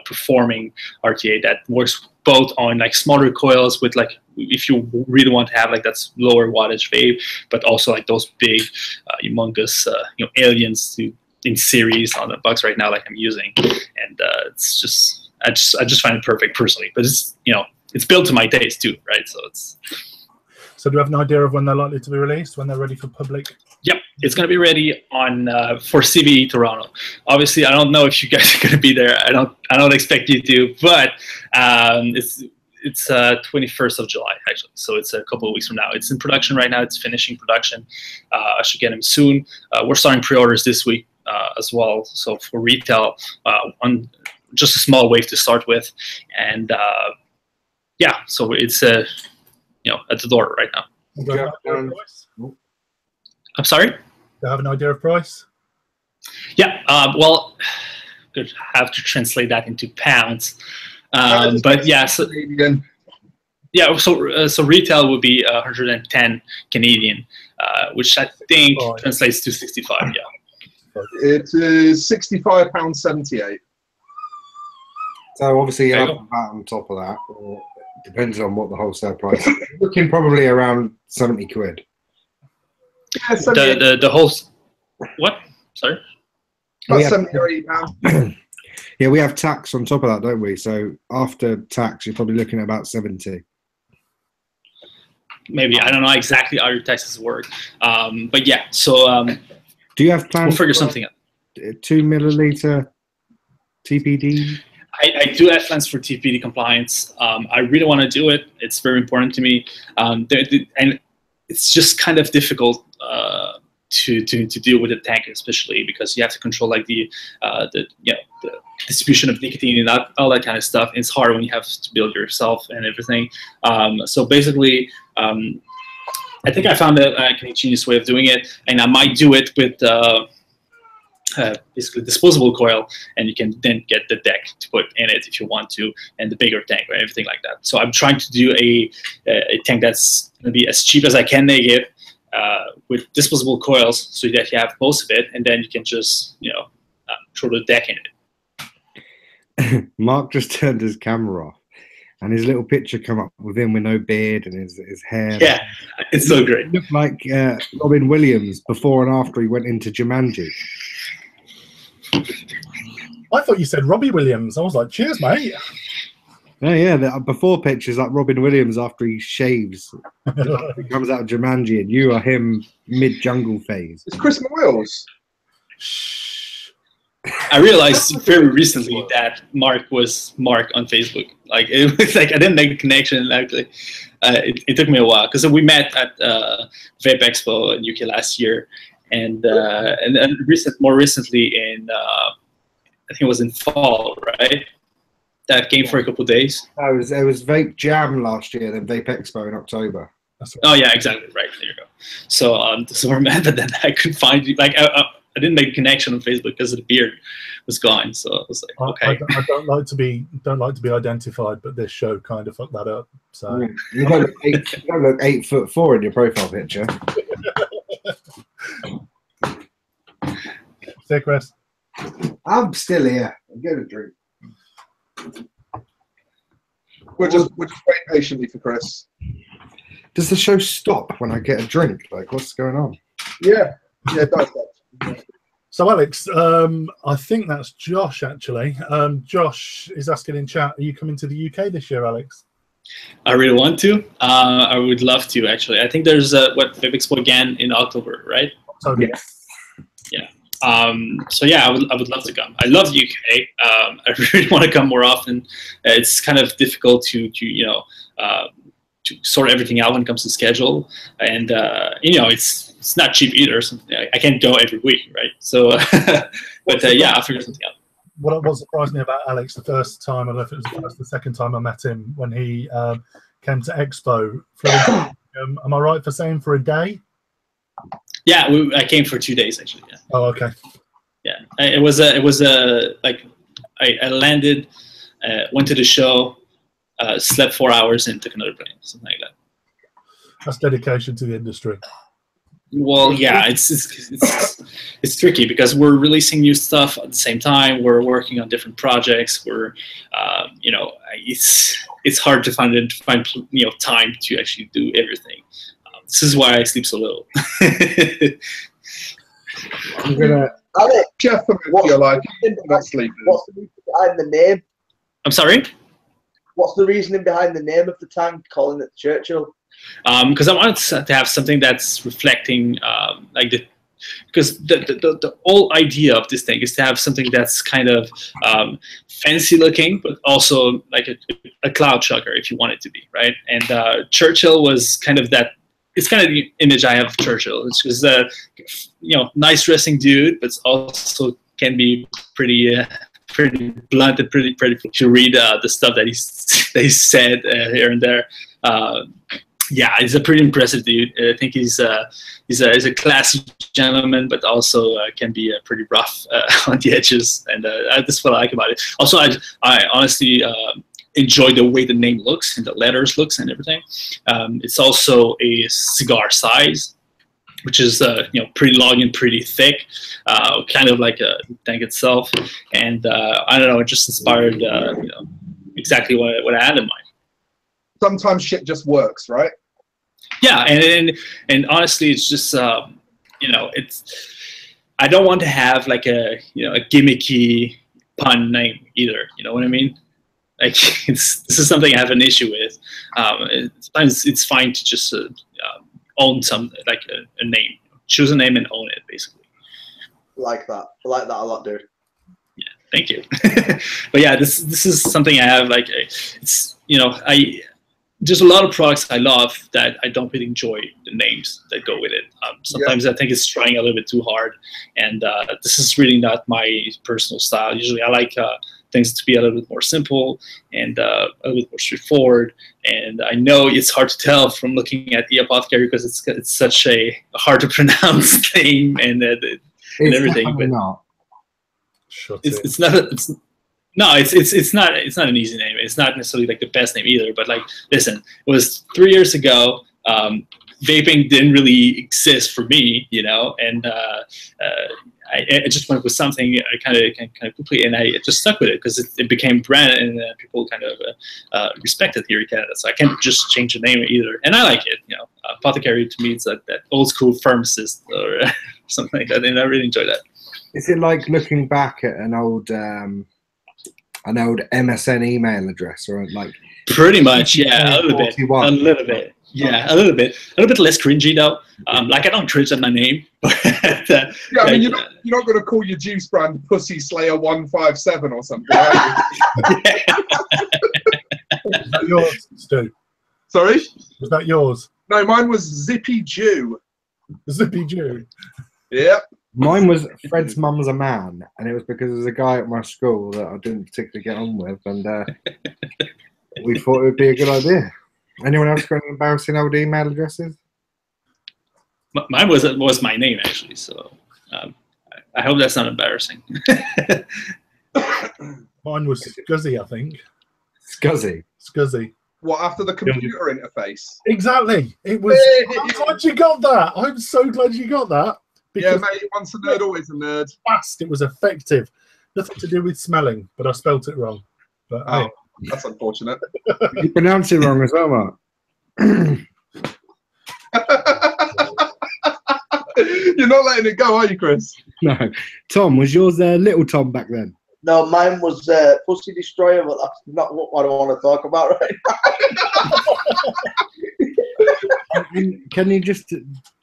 performing RTA that works both on like smaller coils with like, if you really want to have like that's lower wattage vape, but also like those big, humongous, aliens in series on the box right now, like I'm using, and it's just I just find it perfect personally. But it's it's built to my taste too, right? So it's. So do you have an idea of when they're likely to be released? When they're ready for public? Yep, it's going to be ready on for CVE Toronto. Obviously, I don't know if you guys are going to be there. I don't expect you to, but it's 21st of July actually, so it's a couple of weeks from now. It's in production right now. It's finishing production. I should get them soon. We're starting pre-orders this week as well. So for retail, on just a small wave to start with, and yeah, so it's at the door right now. The I'm sorry? you have an idea of price? Yeah. Well, could have to translate that into pounds. But yeah. So, yeah. So retail would be 110 Canadian, which I think translates to 65. Yeah. It is £65.78. So obviously you have that on top of that, or depends on what the wholesale price is. Looking probably around 70 quid. Yeah, The whole what? Sorry. About 70 or 80 pounds. Yeah, we have tax on top of that, don't we? So after tax, you're probably looking at about 70. Maybe, I don't know exactly how your taxes work, but yeah. So do you have plans? We'll figure something out. 2 milliliter TPD. I do have plans for TPD compliance. I really want to do it. It's very important to me, and it's just kind of difficult to deal with the tank, especially because you have to control like the distribution of nicotine and all that kind of stuff. And it's hard when you have to build yourself and everything. So basically, I think I found a ingenious way of doing it, and I might do it with basically disposable coil, and you can then get the deck to put in it if you want to, and the bigger tank or everything like that. So I'm trying to do a tank that's going to be as cheap as I can make it, with disposable coils, so that you have most of it, and then you can just throw the deck in it. Mark just turned his camera off, and his little picture come up with him with no beard and his hair. Yeah, it's so great. It looked like Robin Williams before and after he went into Jumanji. I thought you said Robbie Williams. I was like, cheers, mate. Oh, yeah, the before pictures like Robin Williams after he shaves. He comes out of Jumanji, and you are him mid-jungle phase. It's Chris Moyles. I realized very recently that Mark was Mark on Facebook. Like, it was like I didn't make the connection. Actually, it took me a while because we met at Vape Expo in UK last year, and more recently in I think it was in fall, right? That came for a couple of days. It was Vape Jam last year, then Vape Expo in October. Right. Oh yeah, exactly right. There you go. So we're mad, but then I couldn't find you. Like I didn't make a connection on Facebook because the beard was gone. So I was like, okay. I don't like to be identified, but this show kind of fucked that up. So you don't look 8'4" in your profile picture. Say, Chris. I'm still here. I'm getting a drink. We're just waiting patiently for Chris. Does the show stop when I get a drink? Like, what's going on? Yeah, it does. Yeah. So, Alex, I think that's Josh, actually. Josh is asking in chat, are you coming to the UK this year, Alex? I really want to. I would love to, actually. I think there's Vape Expo again in October, right? October. Yeah. Yeah. So yeah, I would love to come. I love the UK. I really want to come more often. It's kind of difficult to sort everything out when it comes to schedule, and it's not cheap either. So I can't go every week, right? So, but yeah, I'll figure something out. What surprised me about Alex the first time, I don't know if it was the first, the second time I met him when he came to Expo. Am I right for saying for a day? Yeah, I came for 2 days actually. Yeah. Oh, okay. Yeah, it was like I landed, went to the show, slept 4 hours, and took another plane, something like that. That's dedication to the industry. Well, yeah, it's tricky because we're releasing new stuff at the same time. We're working on different projects. We're, it's hard to find time to actually do everything. This is why I sleep so little. I'm gonna. Jeff, what you're like? Not sleeping. What's the reason behind the name? I'm sorry. What's the reasoning behind the name of the tank, calling it Churchill? Because I wanted to have something that's reflecting because the whole idea of this thing is to have something that's kind of fancy looking, but also like a cloud chugger if you want it to be, right? And Churchill was kind of that. It's kind of the image I have of Churchill. It's just a nice dressing dude, but also can be pretty blunt and pretty to read the stuff that he said here and there. Yeah, he's a pretty impressive dude. I think he's a classy gentleman, but also can be pretty rough on the edges, and that's what I like about it. Also, I honestly enjoy the way the name looks and the letters looks and everything. It's also a cigar size, which is pretty long and pretty thick, kind of like a tank itself. And I don't know, it just inspired exactly what I had in mind. Sometimes shit just works, right? Yeah, and honestly, it's just it's, I don't want to have like a gimmicky pun name either. You know what I mean? Like this is something I have an issue with. Sometimes it's fine to just own some like a name, choose a name and own it, basically. Like that. I like that a lot, dude. Yeah, thank you. But yeah, this is something I have. Like it's there's a lot of products I love that I don't really enjoy the names that go with it. Sometimes I think it's trying a little bit too hard, and this is really not my personal style. Usually I like things to be a little bit more simple and a little bit more straightforward. And I know it's hard to tell from looking at E-Apothecary because it's such a hard to pronounce name and everything. But not. It's not an easy name. It's not necessarily like the best name either. But like, listen, it was 3 years ago. Vaping didn't really exist for me, and I just went with something kind of quickly, and I just stuck with it because it became brand, and people kind of respect it here in Canada. So I can't just change the name either, and I like it. Apothecary to me, it's like that old school pharmacist or something like that, and I really enjoy that. Is it like looking back at an old MSN email address, or like? Pretty much, yeah, a little bit. Yeah, a little bit less cringy though. Like I don't cringe at my name, but yeah, I mean, you're not going to call your juice brand Pussy Slayer 157 or something, are you? Was that yours, Stu? Sorry? Was that yours? No, mine was Zippy Jew. Zippy Jew. Yep. Mine was Fred's mum's a man, and it was because there was a guy at my school that I didn't particularly get on with, and we thought it would be a good idea. Anyone else got any embarrassing old email addresses? Mine was my name actually, so I hope that's not embarrassing. Mine was Scuzzy, I think. Scuzzy. What, after the computer interface? Exactly. It was. I'm glad you got that. I'm so glad you got that. Yeah, mate. Once a nerd, always a nerd. Fast. It was effective. Nothing to do with smelling, but I spelt it wrong. But hey. That's unfortunate. You pronounce it wrong as well, Mark. You're not letting it go, are you, Chris? No. Tom, was yours Little Tom back then? No, mine was Pussy Destroyer, but that's not what I want to talk about right now. Can you just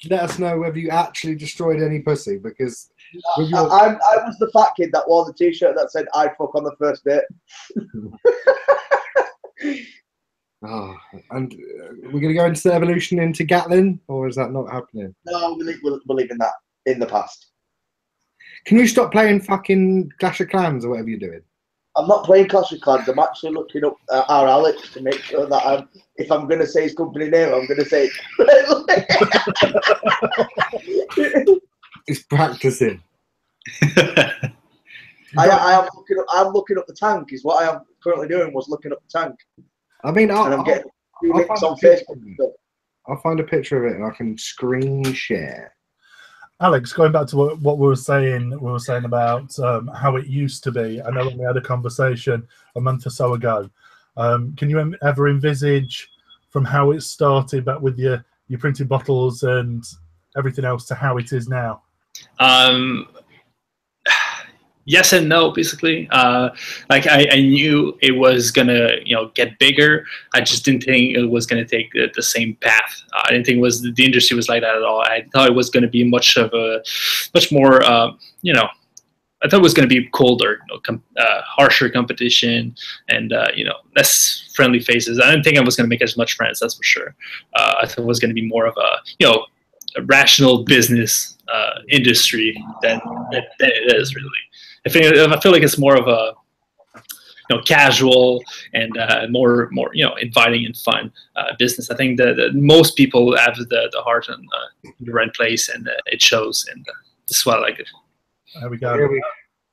let us know whether you actually destroyed any pussy? Because I was the fat kid that wore the t-shirt that said "I fuck on the first date." Oh, and we're going to go into the evolution into Gatlin, or is that not happening? No, we're leaving that in the past. Can you stop playing fucking Clash of Clans or whatever you're doing? I'm not playing Clash of Clans. I'm actually looking up our Alex to make sure that if I'm going to say his company name, I'm going to say it. He's practicing. I'm looking up the tank. Is what I am currently doing. Was looking up the tank. I mean, I'm getting links on Facebook. I'll find a picture of it and I can screen share. Alex, going back to what we were saying about how it used to be. I know when we had a conversation a month or so ago. Can you ever envisage from how it started, but with your printed bottles and everything else, to how it is now? Yes and no, basically. Like I knew it was gonna, get bigger. I just didn't think it was gonna take the same path. I didn't think the industry was like that at all. I thought it was gonna be much more, I thought it was gonna be colder, harsher competition, and less friendly faces. I didn't think I was gonna make as much friends. That's for sure. I thought it was gonna be more of a rational business industry than it is really. I feel like it's more of a casual and more inviting and fun business. I think that most people have the heart in the right place, and it shows. And this is why I like it. There we go.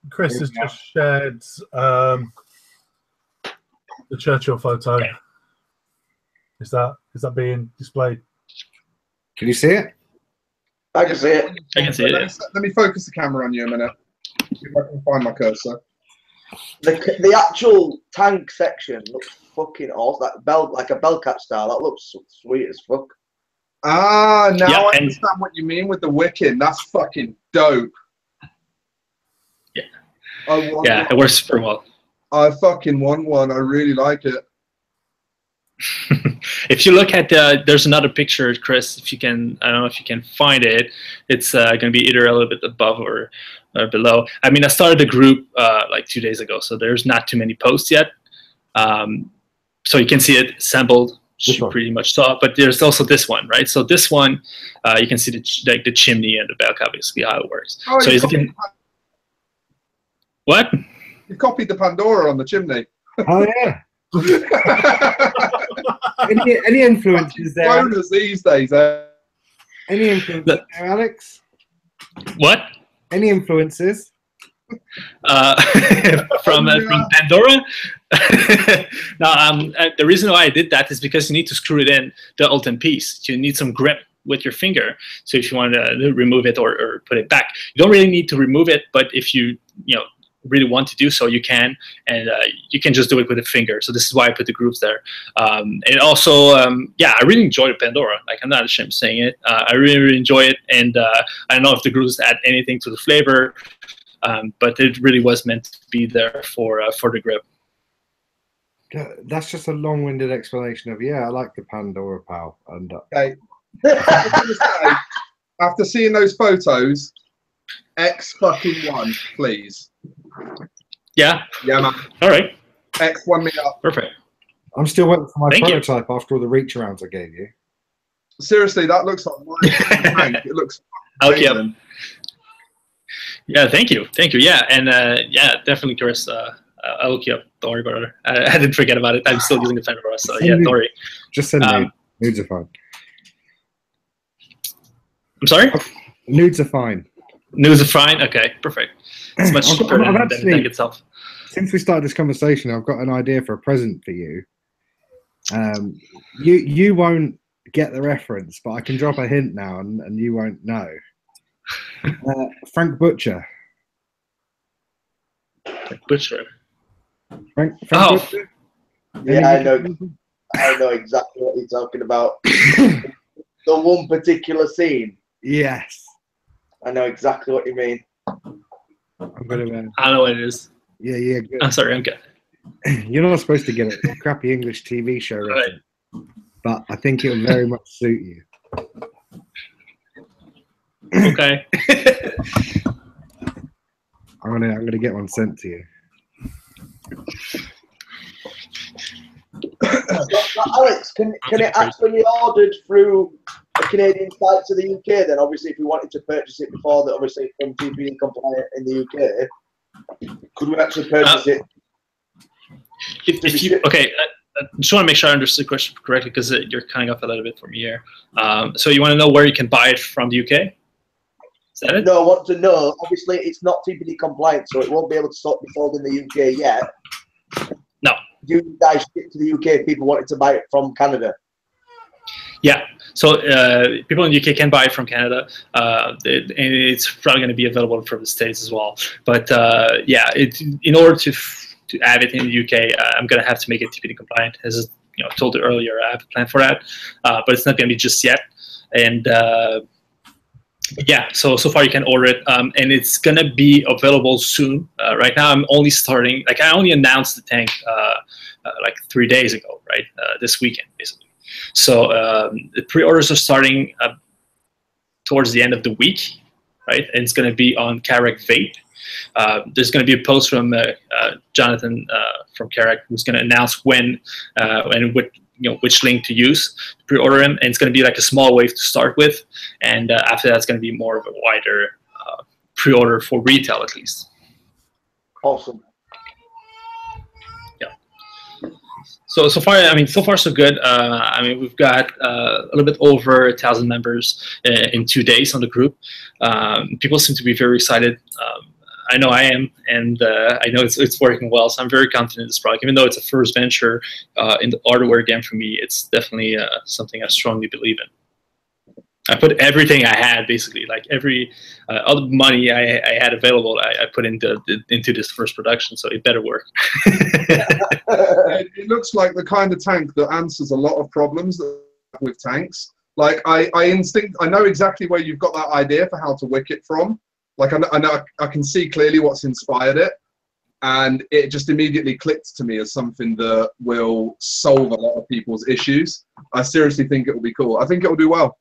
Chris has just shared the Churchill photo. Okay. Is that being displayed? Can you see it? I can see it. I can see it. Let me focus the camera on you a minute. If I can find my cursor. The actual tank section looks fucking awesome. That bell, like a Bellcat style, that looks sweet as fuck. Ah, now Yeah, I understand what you mean with the wicking. That's fucking dope. Yeah. Yeah, it works super well. I fucking want one. I really like it. If you look at there's another picture, Chris. If you can, I don't know if you can find it. It's going to be either a little bit above or below. I mean, I started the group like 2 days ago, so there's not too many posts yet. So you can see it assembled. You pretty much saw it, but there's also this one, right? So this one, you can see the chimney and the Bellcat, basically how it works. Oh, so you can. What? You copied the Pandora on the chimney. Oh yeah. any influences there? Bonus these days. Any influences there, Alex? What? Any influences? From Pandora? No, the reason why I did that is because you need to screw it in the ultimate piece. You need some grip with your finger. So if you want to remove it or put it back, you don't really need to remove it. But if you really want to do so, you can, and you can just do it with a finger. So this is why I put the grooves there. And also, yeah, I really enjoy the Pandora. Like, I'm not ashamed of saying it. I really, really enjoy it, and I don't know if the grooves add anything to the flavor, but it really was meant to be there for the grip. That's just a long-winded explanation of, yeah, I like the Pandora, pal. And okay. After seeing those photos, X fucking one, please. Yeah. Yeah, man. All right. X one me up. Perfect. I'm still waiting for my Thank prototype after all the reach arounds I gave you. Seriously, that looks like my tank. It looks. Okay. Yeah, thank you. Yeah, and yeah, definitely, Chris. I'll look you up. Don't worry about it. I didn't forget about it. I'm still using the Pandora, so yeah, don't worry. Just send nudes. Nudes are fine. I'm sorry? Nudes are fine. Nudes are fine? Okay, perfect. It's much cheaper than the tank itself. Since we started this conversation, I've got an idea for a present for you. You won't get the reference, but I can drop a hint now, and you won't know. Frank Butcher. Butcher. Frank Oh. Butcher? Yeah, I know exactly what you're talking about. The one particular scene. Yes. I know exactly what you mean. I'm gonna. I know what it is. Yeah, good. I'm sorry, I'm good. You're not supposed to get a crappy English TV show, Right. But I think it'll very much suit you. Okay. I'm gonna get one sent to you. Alex, can it actually be ordered through a Canadian site to the UK? Then, obviously, if we wanted to purchase it before that, obviously from being compliant in the UK, could we actually purchase it? Okay, I just want to make sure I understood the question correctly, because you're cutting off a little bit from here. So you want to know where you can buy it from the UK? Is that it? No, I want to know. Obviously, it's not TPD compliant, so it won't be able to be sold in the UK yet. No. Do you guys ship to the UK if people wanted to buy it from Canada? Yeah. So people in the UK can buy it from Canada, and it's probably going to be available from the States as well. But yeah, in order to have it in the UK, I'm going to have to make it TPD compliant. As I told you earlier, I have a plan for that, but it's not going to be just yet. And yeah, so far you can order it, and it's going to be available soon. Right now, I'm only starting. Like, I only announced the tank like 3 days ago, right? This weekend, basically. So the pre-orders are starting towards the end of the week, right? And it's going to be on Carrack Vape. There's going to be a post from Jonathan from Carrack, who's going to announce when and which link to use to pre-order them. And it's going to be like a small wave to start with, and after that, it's going to be more of a wider pre-order for retail, at least. Awesome. So far, I mean, so far so good. I mean, we've got a little bit over 1,000 members in 2 days on the group. People seem to be very excited. I know I am, and I know it's working well. So I'm very confident in this product, even though it's a first venture in the hardware game for me. It's definitely something I strongly believe in. I put everything I had, basically, like all the money I had available, I put into this first production, so it better work. It looks like the kind of tank that answers a lot of problems with tanks. Like I know exactly where you've got that idea for how to wick it from. Like I can see clearly what's inspired it, and it just immediately clicked to me as something that will solve a lot of people's issues. I seriously think it will be cool. I think it will do well.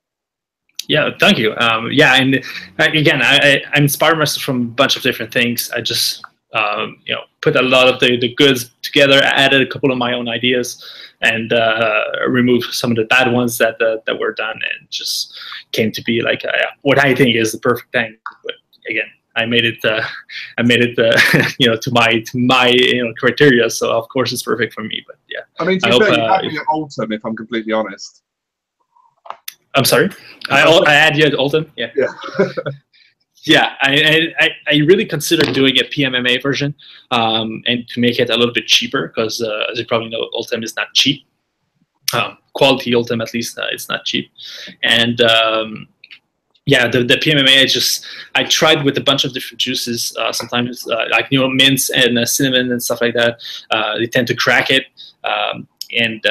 Yeah, thank you. Yeah, and again, I inspire myself from a bunch of different things. I just put a lot of the goods together, added a couple of my own ideas, and removed some of the bad ones that were done, and just came to be like what I think is the perfect thing. But again, I made it to my criteria, so of course it's perfect for me. But yeah, I mean, to be fair, you had me at Ultim, if I'm completely honest. I'm sorry. I had you at Ultim. Yeah. Yeah. Yeah. I really considered doing a PMMA version, and to make it a little bit cheaper, because as you probably know, Ultim is not cheap. Quality Ultim, at least, it's not cheap. And yeah, the PMMA, I tried with a bunch of different juices. Sometimes like mints and cinnamon and stuff like that. They tend to crack it. And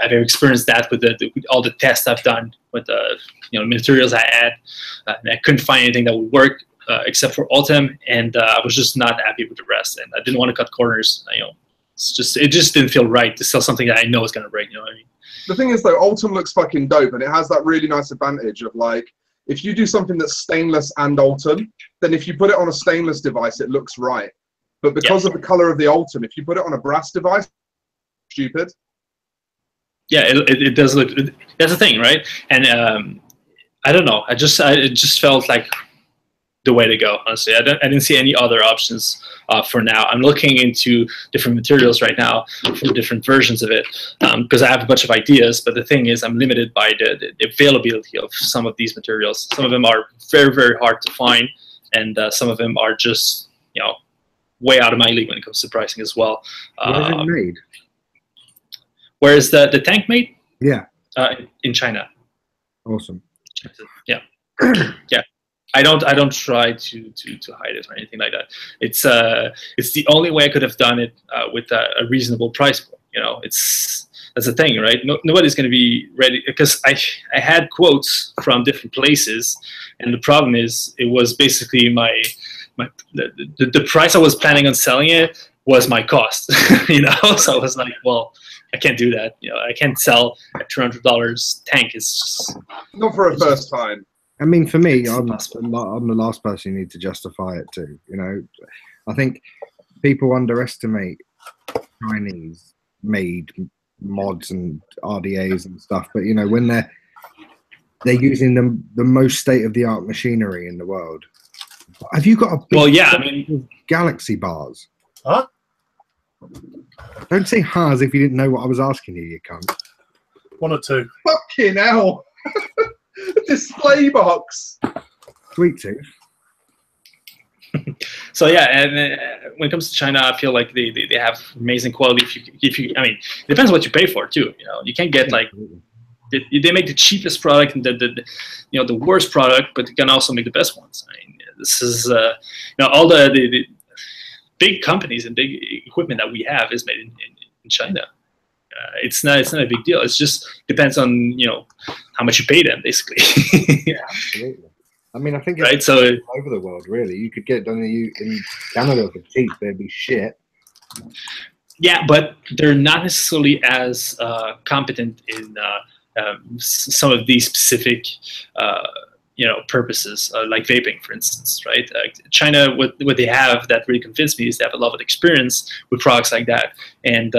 I've experienced that with all the tests I've done with the materials I add. And I couldn't find anything that would work except for Ultim, and I was just not happy with the rest. And I didn't want to cut corners. It just didn't feel right to sell something that I know is going to break. You know what I mean? The thing is, though, Ultim looks fucking dope, and it has that really nice advantage of, like, if you do something that's stainless and Ultim, then if you put it on a stainless device, it looks right. But because of the color of the Ultim, if you put it on a brass device, stupid. Yeah, it does look. That's the thing, right? And I don't know. It just felt like the way to go. Honestly, I didn't see any other options for now. I'm looking into different materials right now for different versions of it, because I have a bunch of ideas. But the thing is, I'm limited by the availability of some of these materials. Some of them are very, very hard to find, and some of them are just way out of my league when it comes to pricing as well. Where's it made? Where is the tank made? Yeah. In China. Awesome. Yeah. Yeah. I don't try to hide it or anything like that. It's the only way I could have done it with a reasonable price point. That's the thing, right? Nobody's going to be ready, because I had quotes from different places, and the problem is it was basically the price I was planning on selling it was my cost. So I was like, well, I can't do that. I can't sell a $200 tank. It's just not for a first time. I mean, for me, I'm the last person you need to justify it to. I think people underestimate Chinese-made mods and RDAs and stuff. But when they're using the most state-of-the-art machinery in the world. Have you got a big Galaxy bars? Huh? Don't say "huh" as if you didn't know what I was asking you, you cunt. 1 or 2. Fucking hell. Display box. Sweet tooth. So yeah, and when it comes to China, I feel like they have amazing quality. If you, I mean, it depends what you pay for too. You can't get like they make the cheapest product and the worst product, but you can also make the best ones. I mean, this is all the big companies and big equipment that we have is made in China. It's not a big deal. It just depends on how much you pay them, basically. Yeah, absolutely. I mean, I think right. It's so all over the world, really. You could get it done in Canada for cheap. They'd be shit. Yeah, but they're not necessarily as competent in some of these specific purposes, like vaping, for instance, right? China, what they have that really convinced me is they have a lot of experience with products like that, and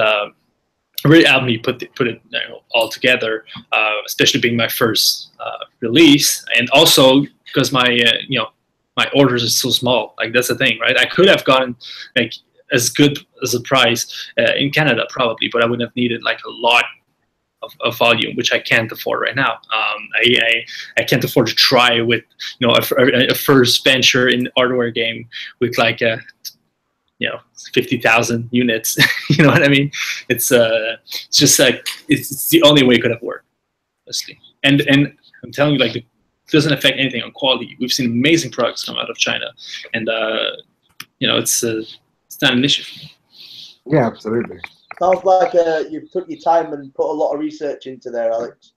really helped me put it all together, especially being my first release, and also because my my orders are so small. Like, that's the thing, right? I could have gotten like as good as a price in Canada probably, but I wouldn't have needed like a lot of volume, which I can't afford right now. I can't afford to try with a first venture in hardware game with like 50,000 units. You know what I mean? It's just like it's the only way it could have worked, honestly. And I'm telling you, like, it doesn't affect anything on quality. We've seen amazing products come out of China, and it's not an issue. Yeah, absolutely. Sounds like you took your time and put a lot of research into there, Alex.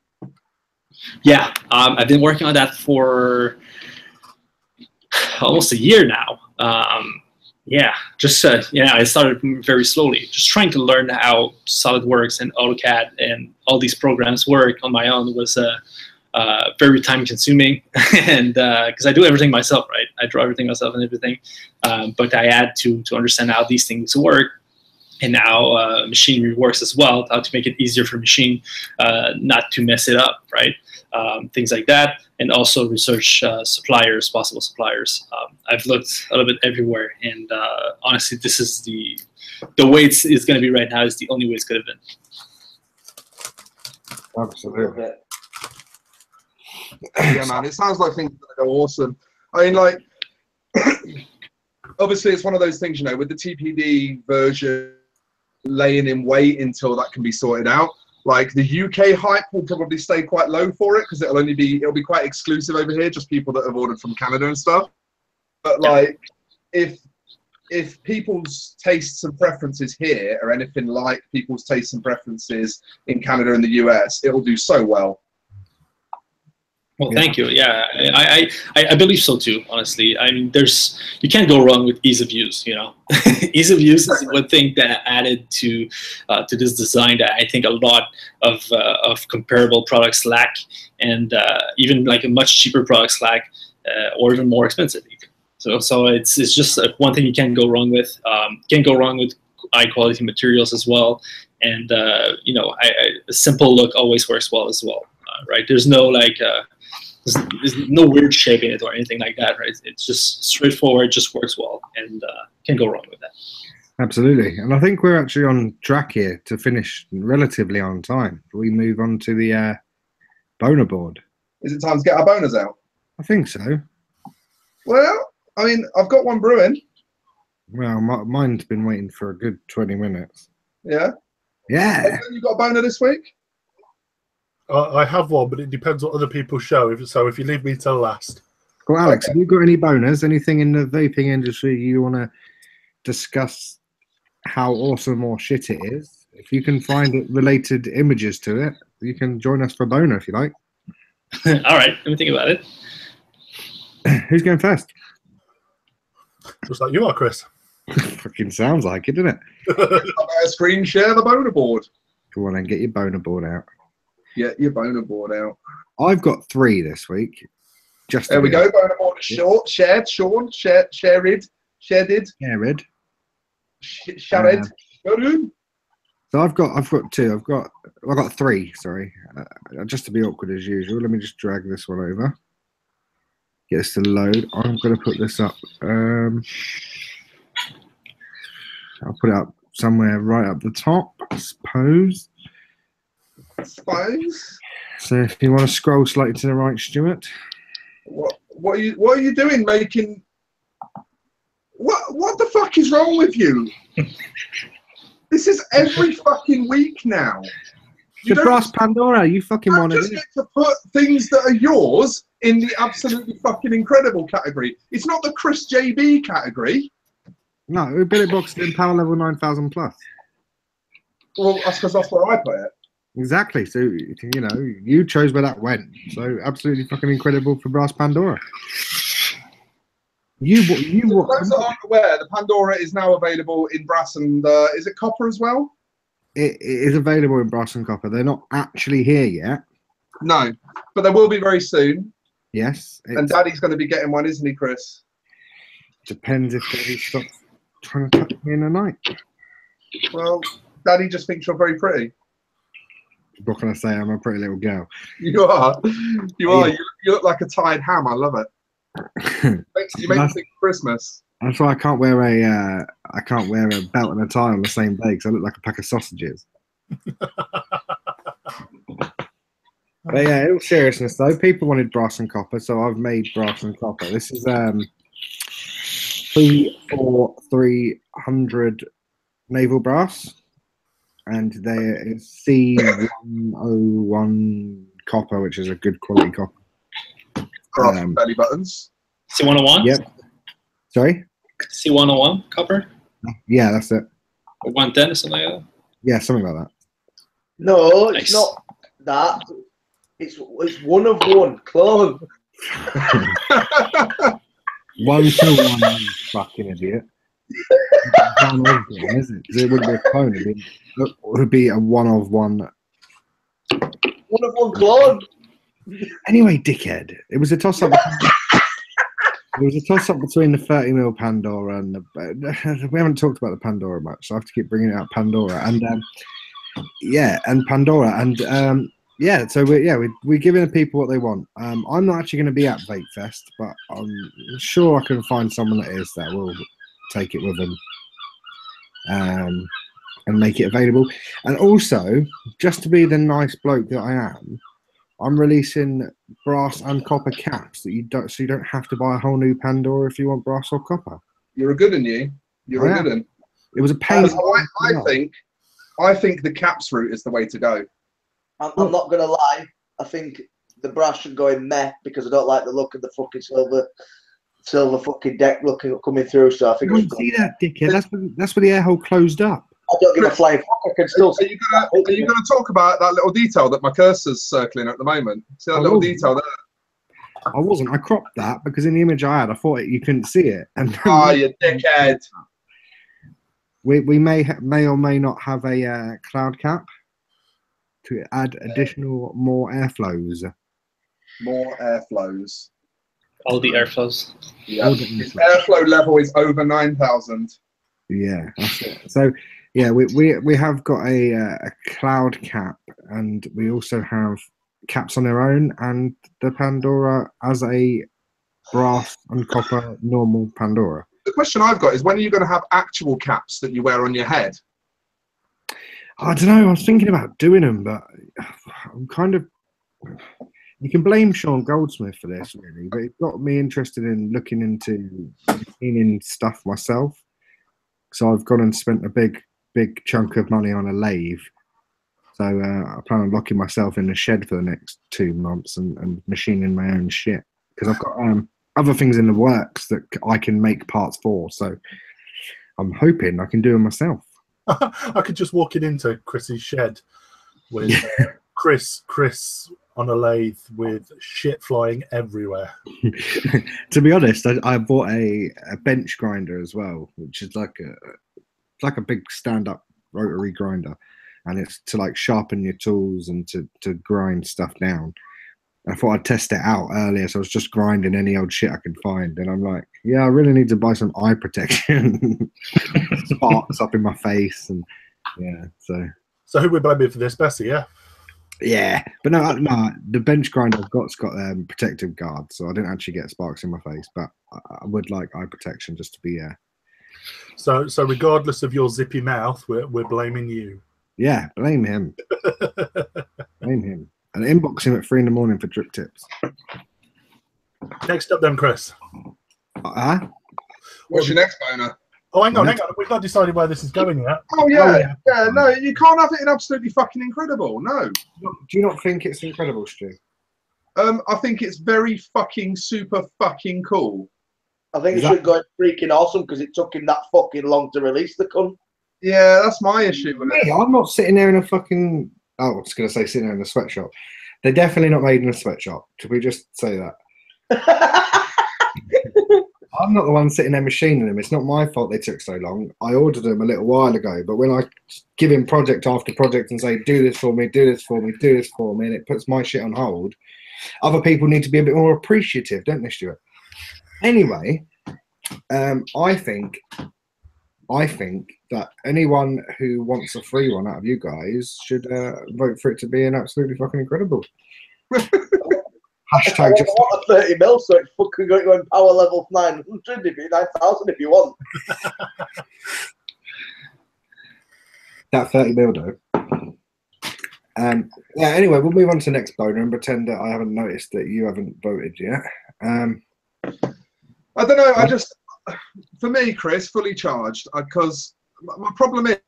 Yeah, I've been working on that for almost a year now. I started very slowly, just trying to learn how SolidWorks and AutoCAD and all these programs work on my own was very time consuming, and because I do everything myself, right? I draw everything myself and everything, but I had to understand how these things work. And now machinery works as well, how to make it easier for machine not to mess it up, right? Things like that, and also research possible suppliers. I've looked a little bit everywhere, and honestly, this is the way it's going to be right now is the only way it's going to have been. Absolutely. Yeah, man, it sounds like things are going to go awesome. I mean, like, obviously, it's one of those things, with the TPD version laying in wait until that can be sorted out. Like, the UK hype will probably stay quite low for it because it'll be quite exclusive over here, just people that have ordered from Canada and stuff. But like, if people's tastes and preferences here are anything like people's tastes and preferences in Canada and the US, it'll do so well. Well, thank you. Yeah, I believe so too. Honestly, I mean, you can't go wrong with ease of use. Ease of use is one thing that added to this design that I think a lot of comparable products lack, and even like a much cheaper products lack, or even more expensive. So it's just one thing you can't go wrong with. Can't go wrong with high quality materials as well, and a simple look always works well as well. Right? There's no like. There's no weird shape in it or anything like that, right? It's just straightforward, just works well, and can't go wrong with that. Absolutely, and I think we're actually on track here to finish relatively on time. We move on to the boner board. Is it time to get our boners out? I think so. Well, I mean, I've got one brewing. Well, mine's been waiting for a good 20 minutes. Yeah? Yeah. You got a boner this week? I have one, but it depends what other people show. So if you leave me till last. Well, Alex, Okay. have you got any boners? Anything in the vaping industry you want to discuss how awesome or shit it is? If you can find related images to it, you can join us for boner if you like. All right, let me think about it. Who's going first? Just like you are, Chris. Fucking sounds like it, doesn't it? I've got a screen share the boner board. Go on and get your boner board out. Get your boner board out. I've got 3 this week. There we go. Boner board is shared. Shared. Shared. So I've got 2. I've got 3. Sorry, just to be awkward as usual. Let me just drag this one over. Get this to load. I'm going to put this up. I'll put it up somewhere right up the top, I suppose. So if you want to scroll slightly to the right, Stuart. What are you doing? Making what the fuck is wrong with you? This is every fucking week now. The brass Pandora, you fucking wanted just get to put things that are yours in the absolutely fucking incredible category. It's not the Chris JB category. No, Billet Box in power level 9000 plus. Well, that's because that's where I put it. Exactly. So, you chose where that went. So, absolutely fucking incredible for brass Pandora. For those that aren't aware, the Pandora is now available in brass and is it copper as well? It is available in brass and copper. They're not actually here yet. No, but they will be very soon. Yes. And Daddy's going to be getting one, isn't he, Chris? Depends if Daddy stops trying to touch me in the night. Well, Daddy just thinks you're very pretty. What can I say? I'm a pretty little girl. You are. You are. You look like a tied ham. I love it. You make me think of Christmas. That's why I can't wear a belt and a tie on the same day because I look like a pack of sausages. But yeah, in all seriousness though, people wanted brass and copper, so I've made brass and copper. This is 34300 naval brass, and there is C101 copper, which is a good quality copper. Belly buttons. C101? Yep. Sorry? C101 copper? Yeah, that's it. Or 110 or something like that? Yeah, something like that. No, it's Nice. not that. It's 1 clone. 1-1, fucking idiot. One of one, is it? 'Cause it wouldn't be a clone. It would be a 1-of-1. 1 clone. Anyway, dickhead. It was a toss-up. It was a toss-up between the 30mm Pandora and the. We haven't talked about the Pandora much, so I have to keep bringing it up. Pandora and Pandora and yeah. So we're giving the people what they want. I'm not actually going to be at Vape Fest, but I'm sure I can find someone that is that will take it with them and make it available. And also, just to be the nice bloke that I am, I'm releasing brass and copper caps that you don't have to buy a whole new Pandora if you want brass or copper. You're a good un, you. You're a good un. It was a pain. I think the caps route is the way to go. I'm not gonna lie. I think the brass should go in meh because I don't like the look of the fucking silver fucking deck looking coming through. So I think You see that, dickhead? That's where the air hole closed up. I don't give a flying fuck. I can still. Are you gonna talk about that little detail that my cursor's circling at the moment? See that little detail there? I wasn't. I cropped that because in the image I had, I thought you couldn't see it. And Oh, you dickhead! We may or may not have a cloud cap to add more airflows. More airflows. All the airflows. Yeah. His airflow level is over 9,000. Yeah, that's it. So yeah, we have got a cloud cap, and we also have caps on their own, and the Pandora as a brass and copper normal Pandora. The question I've got is, when are you going to have actual caps that you wear on your head? I don't know. I was thinking about doing them, but I'm kind of. You can blame Sean Goldsmith for this, really, but it got me interested in looking into machining stuff myself. So I've gone and spent a big chunk of money on a lathe. So I plan on locking myself in a shed for the next 2 months and machining my own shit, because I've got other things in the works that I can make parts for. So I'm hoping I can do them myself. I could just walk it into Chris's shed with Chris on a lathe with shit flying everywhere. To be honest, I bought a bench grinder as well, which is like a big stand-up rotary grinder, and it's to like sharpen your tools and to grind stuff down. I thought I'd test it out earlier, so I was just grinding any old shit I could find, and I'm like, yeah, I really need to buy some eye protection. Sparks up in my face, and yeah. So who we blaming for this, Bessie? Yeah. Yeah, but no, the bench grinder I've got's got protective guards, so I didn't actually get sparks in my face, but I would like eye protection just to be So regardless of your zippy mouth, we're blaming you. Yeah, blame him. Blame him. And inbox him at 3 a.m. for drip tips. Next up then, Chris. What's your next boner? Oh, hang on. We've not decided where this is going yet. Oh yeah. No, you can't have it in absolutely fucking incredible. No. Do you not think it's incredible, Stu? I think it's very fucking super fucking cool. I think it should go freaking awesome because it took him that fucking long to release the cunt. Yeah, that's my issue with it. Hey, I'm not sitting there in a fucking. Oh, I was going to say sitting there in a sweatshop. They're definitely not made in a sweatshop. Should we just say that? I'm not the one sitting there machining them. It's not my fault they took so long. I ordered them a little while ago, but when I give him project after project and say, do this for me, do this for me, do this for me, and it puts my shit on hold, other people need to be a bit more appreciative, don't they, Stuart? Anyway, I think that anyone who wants a free one out of you guys should vote for it to be an absolutely fucking incredible. Hashtag just want a 30 mil, so it's fucking got you on power level 900 if you 9,000 if you want. that 30 mil though. Yeah. Anyway, we'll move on to the next boner and pretend that I haven't noticed that you haven't voted yet. I don't know. I just, for me, Chris, fully charged, because my problem is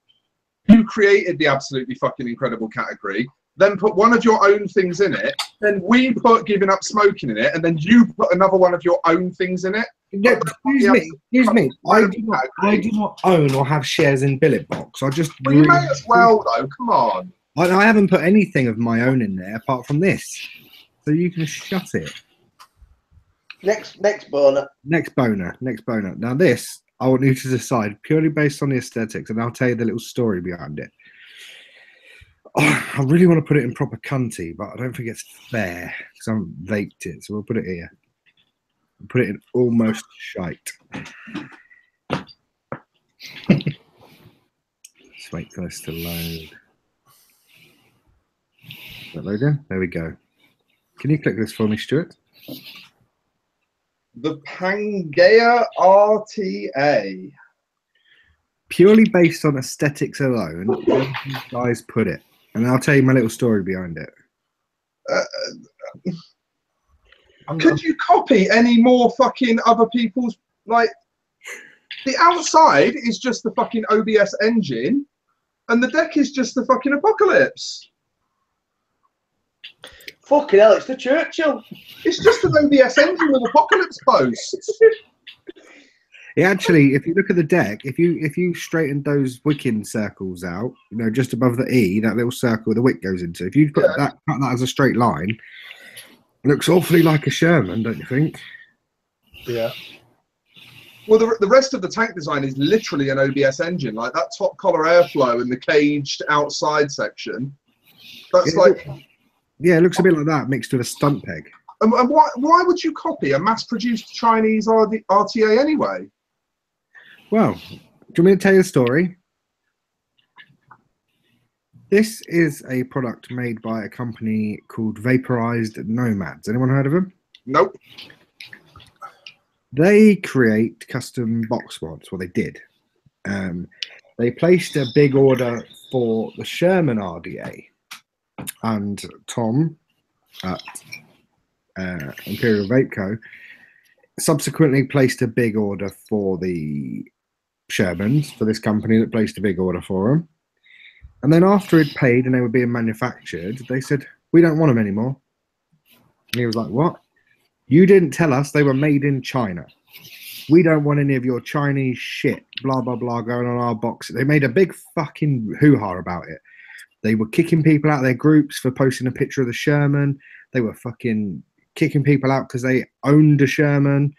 you created the absolutely fucking incredible category, then put one of your own things in it, then we put giving up smoking in it, and then you put another one of your own things in it. Yeah, excuse me. I do not own or have shares in Billet Box. I just. Well, you may as well, though. Come on. I haven't put anything of my own in there apart from this, so you can shut it. Next boner. Next boner. Now this, I want you to decide purely based on the aesthetics, and I'll tell you the little story behind it. Oh, I really want to put it in proper cunty, but I don't think it's fair because I haven't vaped it, so we'll put it here. We'll put it in almost shite. Just wait for this to load. Is that loading? There we go. Can you click this for me, Stuart? The Pangea RTA. Purely based on aesthetics alone, where did you guys put it? And I'll tell you my little story behind it. Could you copy any more fucking other people's, like, the outside is just the fucking OBS engine, and the deck is just the fucking Apocalypse. Fucking hell, it's the Churchill. It's just an OBS engine with Apocalypse posts. It actually, if you look at the deck, if you straighten those wicking circles out, you know, just above the E, that little circle the wick goes into, if you put cut that as a straight line, it looks awfully like a Sherman, don't you think? Yeah. Well, the rest of the tank design is literally an OBS engine, like that top collar airflow and the caged outside section. That's yeah, it looks a bit like that mixed with a stunt peg. And why would you copy a mass-produced Chinese RTA anyway? Well, do you want me to tell you the story? This is a product made by a company called Vaporized Nomads. Anyone heard of them? Nope. They create custom box mods. Well, they did. They placed a big order for the Sherman RDA. And Tom at Imperial Vape Co. subsequently placed a big order for the Shermans, for this company that placed a big order for them. And then after it paid and they were being manufactured, they said, we don't want them anymore. And he was like, what? You didn't tell us they were made in China. We don't want any of your Chinese shit, blah, blah, blah, going on our box. They made a big fucking hoo-ha about it. They were kicking people out of their groups for posting a picture of the Sherman. They were fucking kicking people out because they owned a Sherman.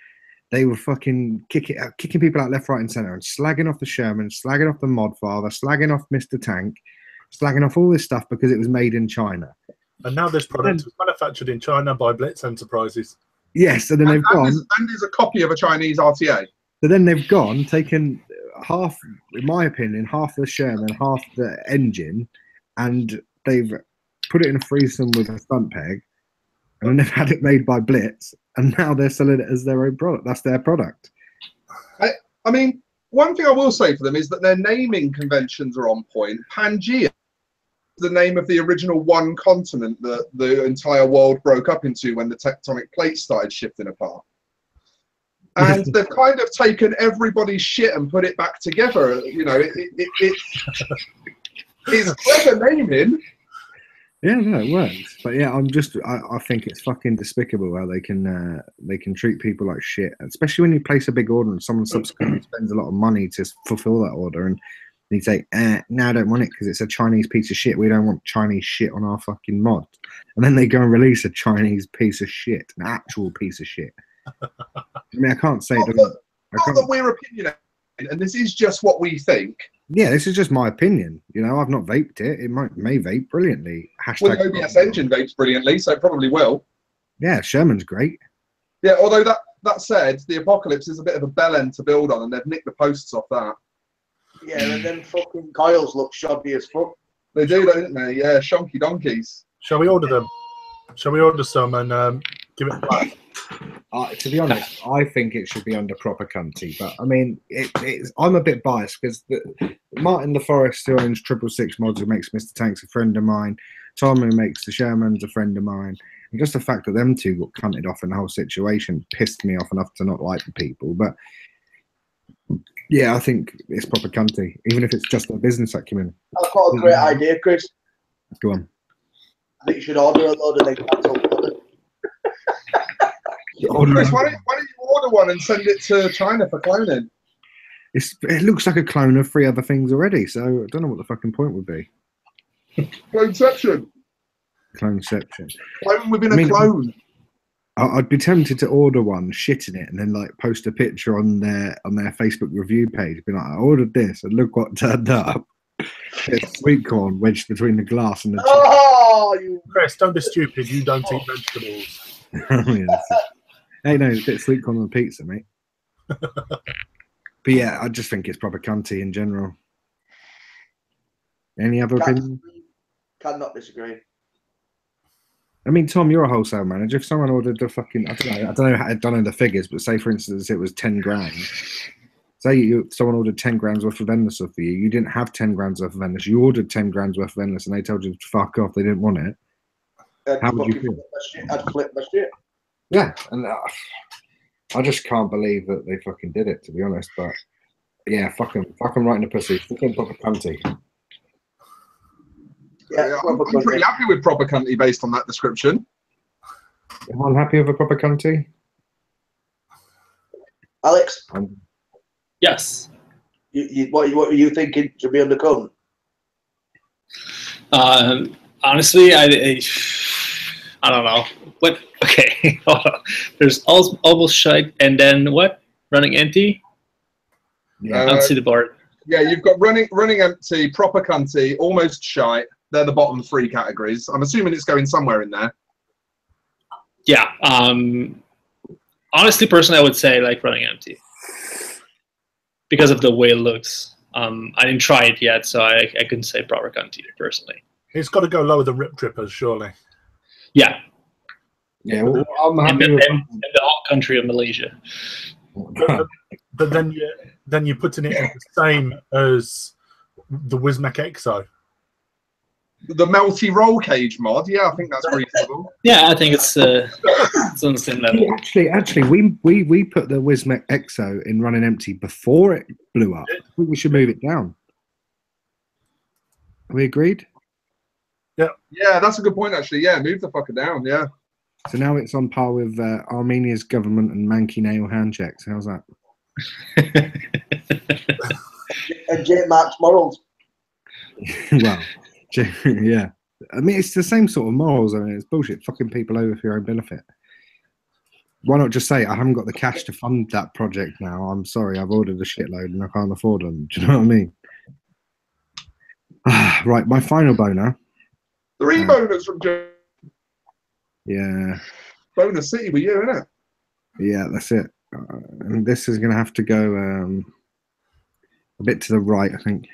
They were fucking kicking people out left, right, and centre and slagging off the Sherman, slagging off the mod father, slagging off Mr. Tank, slagging off all this stuff because it was made in China. And now this product was manufactured in China by Blitz Enterprises. Yes, and then they've gone. And is a copy of a Chinese RTA. So then they've gone, taken half, in my opinion, half the Sherman, half the engine, and they've put it in a threesome with a stunt peg, and then they've had it made by Blitz, and now they're selling it as their own product. That's their product. I mean, one thing I will say for them is that their naming conventions are on point. Pangea, the name of the original one continent that the entire world broke up into when the tectonic plates started shifting apart. And they've kind of taken everybody's shit and put it back together. You know, it's clever naming. Yeah, no, it works. But yeah, I think it's fucking despicable how they can treat people like shit, especially when you place a big order and someone subsequently spends a lot of money to fulfill that order, and you say, no, I don't want it because it's a Chinese piece of shit. We don't want Chinese shit on our fucking mod. And then they go and release a Chinese piece of shit, an actual piece of shit. I mean, I can't say it doesn't. Not that we're opinionated, and this is just what we think. Yeah, this is just my opinion. You know, I've not vaped it. It may vape brilliantly. Well, the OBS engine vapes brilliantly, so it probably will. Yeah, Sherman's great. Yeah, although that said, the Apocalypse is a bit of a bell end to build on, and they've nicked the posts off that. Yeah, and then fucking coils look shoddy as fuck. They do, don't they? Yeah, shonky donkeys. Shall we order them? Shall we order some and Give it back. To be honest, I think it should be under proper cunty, but I mean, I'm a bit biased because Martin LaForest, who owns 666 Mods, who makes Mr. Tanks, a friend of mine. Tom, who makes the Sherman's, a friend of mine. And just the fact that them two got cunted off in the whole situation pissed me off enough to not like the people. But yeah, I think it's proper cunty, even if it's just a business acumen. I've got a great idea, Chris. Go on. I think you should order a load and then cancel the order. Chris, why don't you order one and send it to China for cloning? It looks like a clone of 3 other things already, so I don't know what the fucking point would be. Cloneception. Cloneception. Clone within a clone. I'd be tempted to order one, shit in it, and then like post a picture on their Facebook review page. Be like, I ordered this, and look what turned up. It's sweet corn wedged between the glass and the. Oh, you Chris, don't be stupid. You don't eat vegetables. Hey, no, it's a bit of sweet corn on the pizza, mate. But yeah, I just think it's proper cunty in general. Any other opinion? Cannot disagree. I mean, Tom, you're a wholesale manager. If someone ordered the fucking, I don't know the figures, but say for instance it was 10 grand. Say someone ordered 10 grams worth of endless for you. You didn't have 10 grams worth of endless. You ordered 10 grams worth of endless, and they told you to fuck off. They didn't want it. How would you feel? I'd flip my shit. Yeah, and I just can't believe that they fucking did it, to be honest. But yeah, fuck them right in the pussy. Fucking proper cunty. Yeah, I'm pretty happy with proper cunty based on that description. Everyone happy with a proper cunty? Alex? Yes. What were you thinking should be undercone? Honestly, I don't know. What? Okay, hold on. There's almost shite, and then what? Running empty? Yeah. I don't see the board. Yeah, you've got running empty, proper cunty, almost shite. They're the bottom 3 categories. I'm assuming it's going somewhere in there. Yeah. Honestly, personally, I would say like running empty because of the way it looks. I didn't try it yet, so I couldn't say proper cunty personally. It's got to go lower than Rip Trippers, surely. Yeah. Yeah, well, I'm happy in with the whole country of Malaysia. But then you're putting it in the same as the Wismec Exo. The melty roll cage mod, yeah, I think that's reasonable. Yeah, I think it's on the same level. Actually, we put the Wismec Exo in running empty before it blew up. I think we should move it down. Are we agreed? Yeah, that's a good point, actually. Yeah, move the fucker down, yeah. So now it's on par with Armenia's government and manky nail hand checks. How's that? And J. Mark's morals. Well, yeah. I mean, it's the same sort of morals. I mean, it's bullshit. Fucking people over for your own benefit. Why not just say, I haven't got the cash to fund that project now. I'm sorry, I've ordered a shitload and I can't afford them. Do you know what I mean? Right, my final boner. 3 boners from Joe. Yeah. Boner City with you, innit? Yeah, that's it. And this is going to have to go a bit to the right, I think.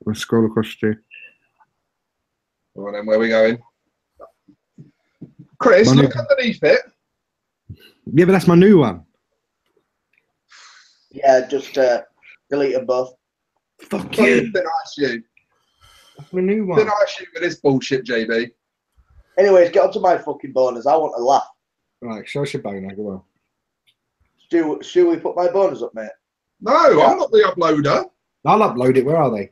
We'll scroll across to. Well, then, where are we going? Chris, look underneath it. Yeah, but that's my new one. Yeah, just delete them both. Fuck you. Then ask you. That's my new one. Then ask you with this bullshit, JB. Anyways, get onto my fucking bonus. I want to laugh. Right, show us your boner. Go on. Should we put my bonus up, mate? No, yeah. I'm not the uploader. I'll upload it. Where are they?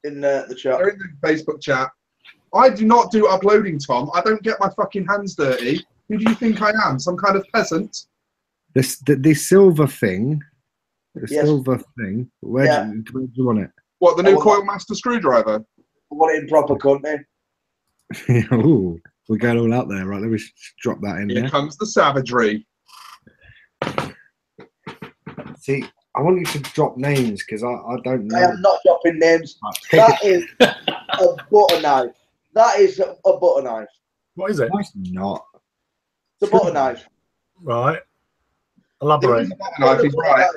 In the chat. They're in the Facebook chat. I do not do uploading, Tom. I don't get my fucking hands dirty. Who do you think I am? Some kind of peasant? The silver thing. The Yes. silver thing. Where do you want it? What, the new Coil Master screwdriver? I want it in proper country. Ooh, we're going all out there, right? Let me drop that in Here there. comes the savagery. See, I want you to drop names because I don't know. I am not dropping names. That is a butter knife. That is a butter knife. What is it? No, it's not. It's a butter knife. Right. Elaborate. Right.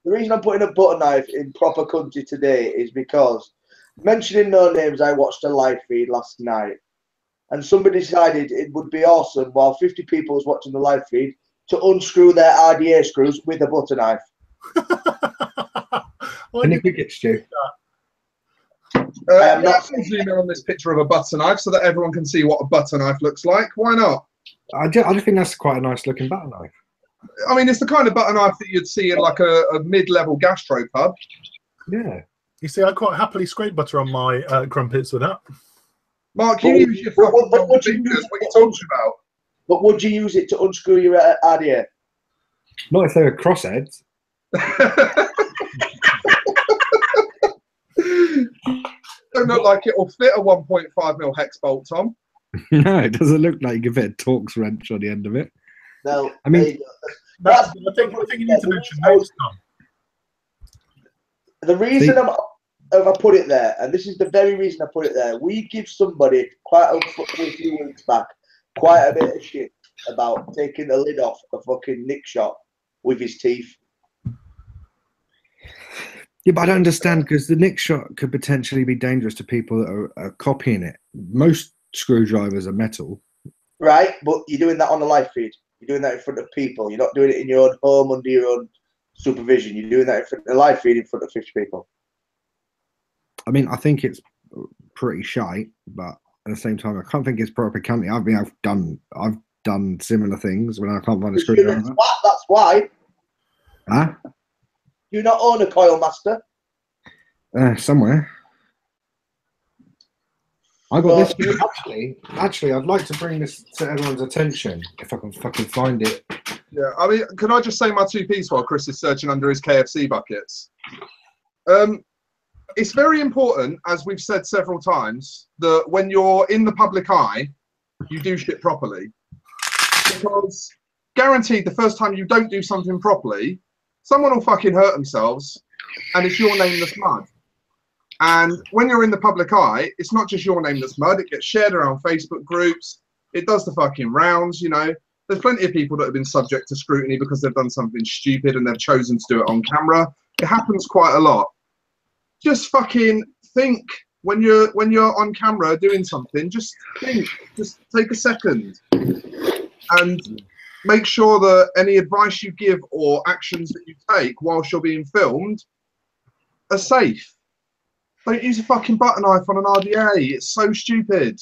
The reason I'm putting a butter knife in proper country today is because, mentioning no names, I watched a live feed last night and somebody decided it would be awesome while 50 people was watching the live feed to unscrew their RDA screws with a butter knife. Can you pick it, Stu? Yeah, I'll zoom in on this picture of a butter knife so that everyone can see what a butter knife looks like. Why not? I just think that's quite a nice looking butter knife. I mean, it's the kind of butter knife that you'd see in like a mid-level gastropub. Yeah. You see, I quite happily scrape butter on my crumpets with that. Mark, you use your fucking fingers. What are you talking about? But would you use it to unscrew your RDA? Not if they were crossheads. Don't look like it will fit a 1.5mm hex bolt, Tom. No, it doesn't look like you can fit a Torx wrench on the end of it. No, I mean, I think you need to mention those, Tom. The reason I put it there, and this is the very reason I put it there, we give somebody quite a few weeks back quite a bit of shit about taking the lid off a fucking Nick shot with his teeth. Yeah, but I don't understand because the Nick shot could potentially be dangerous to people that are copying it. Most screwdrivers are metal. Right, but you're doing that on a live feed. You're doing that in front of people. You're not doing it in your own home under your own supervision. You're doing that in front of a live feed in front of 50 people. I mean, I think it's pretty shite, but at the same time, I can't think it's proper candy. I've done similar things when I can't find a screwdriver. That's why. Huh? You not own a coil master? Somewhere. I got this. Actually, I'd like to bring this to everyone's attention if I can fucking find it. Yeah, I mean, can I just say my two-piece while Chris is searching under his KFC buckets? It's very important, as we've said several times, that when you're in the public eye, you do shit properly. Because guaranteed the first time you don't do something properly, someone will fucking hurt themselves, and it's your name that's mud. And when you're in the public eye, it's not just your name that's mud. It gets shared around Facebook groups. It does the fucking rounds, you know. There's plenty of people that have been subject to scrutiny because they've done something stupid and they've chosen to do it on camera. It happens quite a lot. Just fucking think when you're on camera doing something. Just think. Just take a second and make sure that any advice you give or actions that you take whilst you're being filmed are safe. Don't use a fucking butter knife on an RDA. It's so stupid.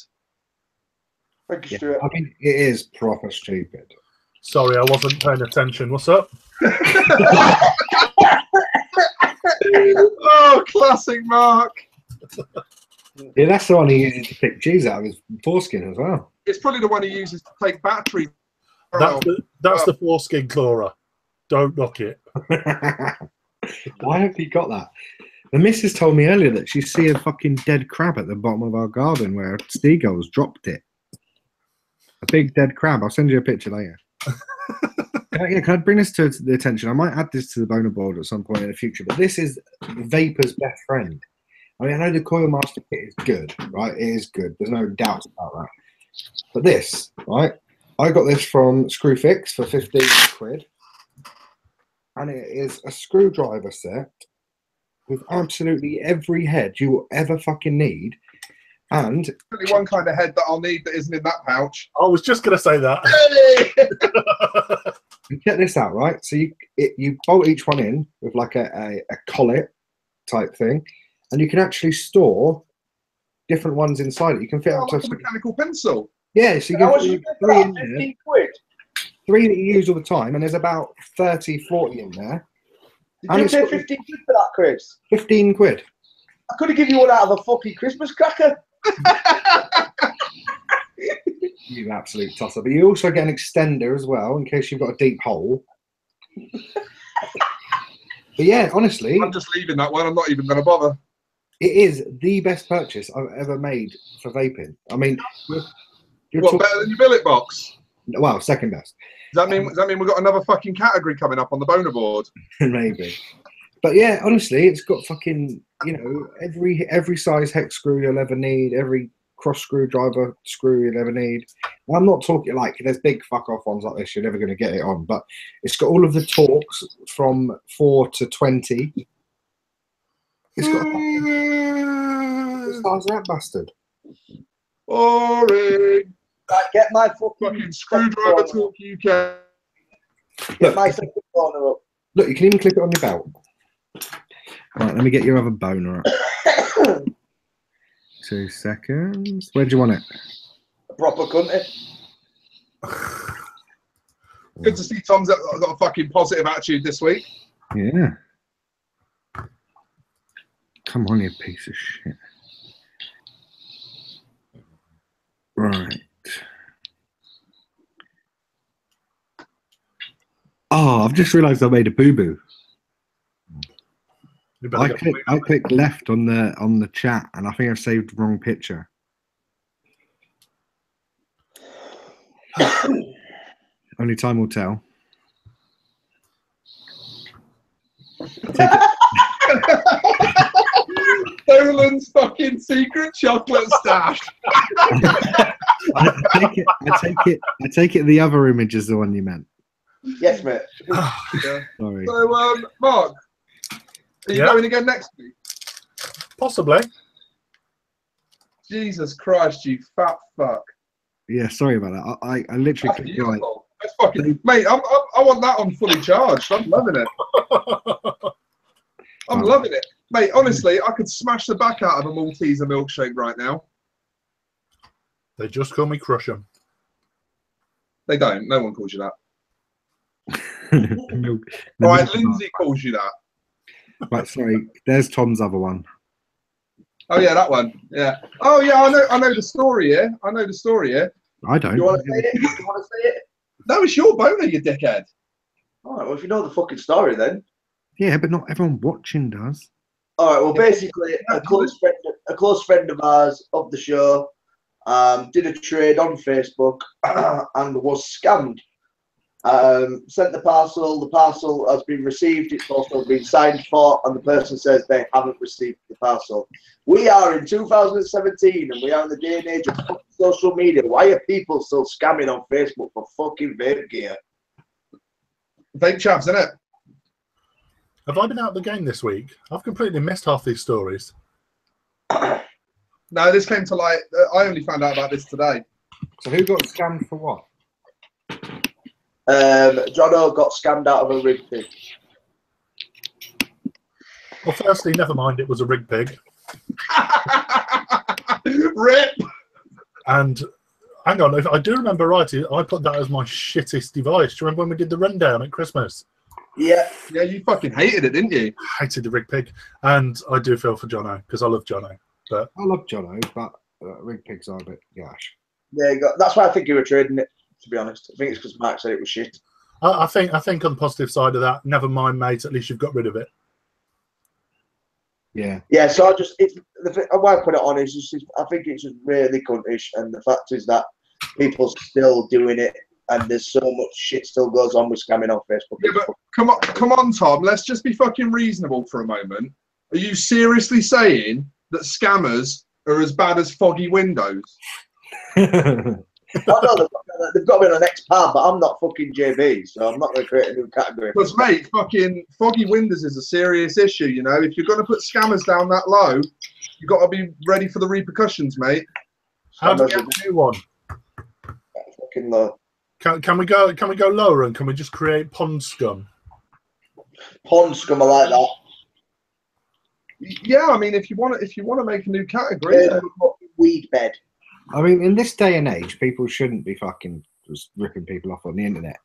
Thank you, Stuart. I mean, it is proper stupid. Sorry, I wasn't paying attention. What's up? Oh, classic Mark. Yeah, that's the one he uses to pick cheese out of his foreskin as well. It's probably the one he uses to take batteries. That's the foreskin clawer. Don't knock it. Why have you got that? The missus told me earlier that she see a fucking dead crab at the bottom of our garden where seagulls dropped it. A big dead crab. I'll send you a picture later. Can I bring this to the attention? I might add this to the boner board at some point in the future, but this is Vapor's best friend. I mean, I know the Coil Master kit is good, right? It is good. There's no doubt about that. But this, right? I got this from Screwfix for 15 quid. And it is a screwdriver set with absolutely every head you will ever fucking need. And only one kind of head that I'll need that isn't in that pouch. I was just going to say that. And check this out, right? So you bolt each one in with like a collet type thing, and you can actually store different ones inside it. You can fit up to like a mechanical pencil. Yeah, so you can fit 3 in there. 15 quid. 3 that you use all the time, and there's about 30, 40 in there. Did you pay 15 quid for that, Chris? 15 quid. I could have given you one out of a fucking Christmas cracker. You absolute tosser. But you also get an extender as well in case you've got a deep hole. But yeah, honestly, I'm just leaving that one. I'm not even going to bother. It is the best purchase I've ever made for vaping. I mean, what, better than your billet box? Well, second best. Does that mean we've got another fucking category coming up on the boner board? Maybe. But yeah, honestly, it's got fucking, you know, every size hex screw you'll ever need, every cross screwdriver screw you'll ever need. And I'm not talking like there's big fuck off ones like this you're never going to get it on, but it's got all of the torques from 4 to 20. It's got what size is that bastard? Boring. Right, get my Fucking Screwdriver Talk UK. Get my second corner up. Look, you can even clip it on your belt. Right, let me get your other boner up. 2 seconds. Where do you want it? A proper country. Good to see Tom's got a fucking positive attitude this week. Yeah. Come on, you piece of shit. Right. Oh, I've just realised I made a boo-boo. I clicked left on the chat, and I think I've saved the wrong picture. Only time will tell. Nolan's fucking secret chocolate stash. I take it the other image is the one you meant. Yes, mate. Yeah. Sorry. So, Mark, are you going again next week? Possibly. Jesus Christ, you fat fuck. Yeah, sorry about that. I literally That's beautiful. That's fucking, mate, I want that on fully charged. I'm loving it. I'm loving it. Mate, honestly, I could smash the back out of a Malteser milkshake right now. They just call me Crush'em. They don't. No one calls you that. Right, Lindsay calls you that. Right, sorry. There's Tom's other one. Oh yeah, that one. Yeah. Oh yeah, I know the story here. I know the story here. I don't. You want to say it? You want to say it? That was your boner, you dickhead. All right. Well, if you know the fucking story, then. Yeah, but not everyone watching does. All right. Well, basically, a close friend of ours of the show did a trade on Facebook and was scammed. Sent the parcel has been received, it's also been signed for, and the person says they haven't received the parcel. We are in 2017 and we are in the day and age of fucking social media. Why are people still scamming on Facebook for fucking vape gear? Vape chavs, innit? Have I been out of the game this week? I've completely missed half these stories. No, this came to light. I only found out about this today. So who got scammed for what? Jono got scammed out of a rig pig. Well, firstly, never mind, it was a rig pig. Rip! And hang on, if I do remember right, I put that as my shittest device. Do you remember when we did the rundown at Christmas? Yeah. Yeah, you fucking hated it, didn't you? I hated the rig pig. And I do feel for Jono, because I love Jono. But I love Jono, but rig pigs are a bit gosh. Yeah, that's why I think you were trading it, to be honest. I think it's because Mark said it was shit. I think on the positive side of that, never mind, mate, at least you've got rid of it. Yeah. Yeah, so why I put it on is just, I think it's just really cuntish, and the fact is that people still doing it, and there's so much shit still goes on with scamming on Facebook. Yeah, but come on, Tom. Let's just be fucking reasonable for a moment. Are you seriously saying that scammers are as bad as foggy windows? I know they've got me on the next pad, but I'm not fucking JB, so I'm not going to create a new category. Because, mate, fucking foggy windows is a serious issue, you know? If you're going to put scammers down that low, you've got to be ready for the repercussions, mate. How do we have a new one? Fucking low. Can we go lower, and can we just create pond scum? Pond scum, I like that. Yeah, I mean, if you want to make a new category, Yeah, weed bed. I mean, in this day and age, people shouldn't be fucking just ripping people off on the internet.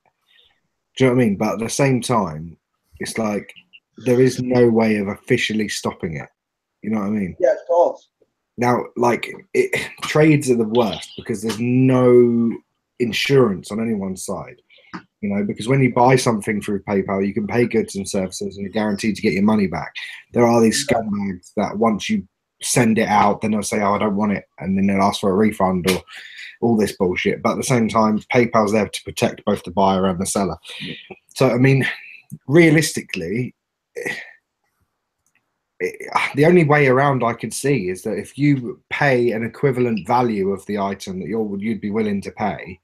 Do you know what I mean? But at the same time, it's like there is no way of officially stopping it. You know what I mean? Yeah, of course. Now, like, trades are the worst because there's no insurance on anyone's side. You know, because when you buy something through PayPal, you can pay goods and services and you're guaranteed to get your money back. There are these scumbags that once you send it out, then they'll say, oh, I don't want it, and then they'll ask for a refund or all this bullshit. But at the same time, PayPal's there to protect both the buyer and the seller. So, I mean, realistically, the only way around I could see is that if you pay an equivalent value of the item that you'd be willing to pay,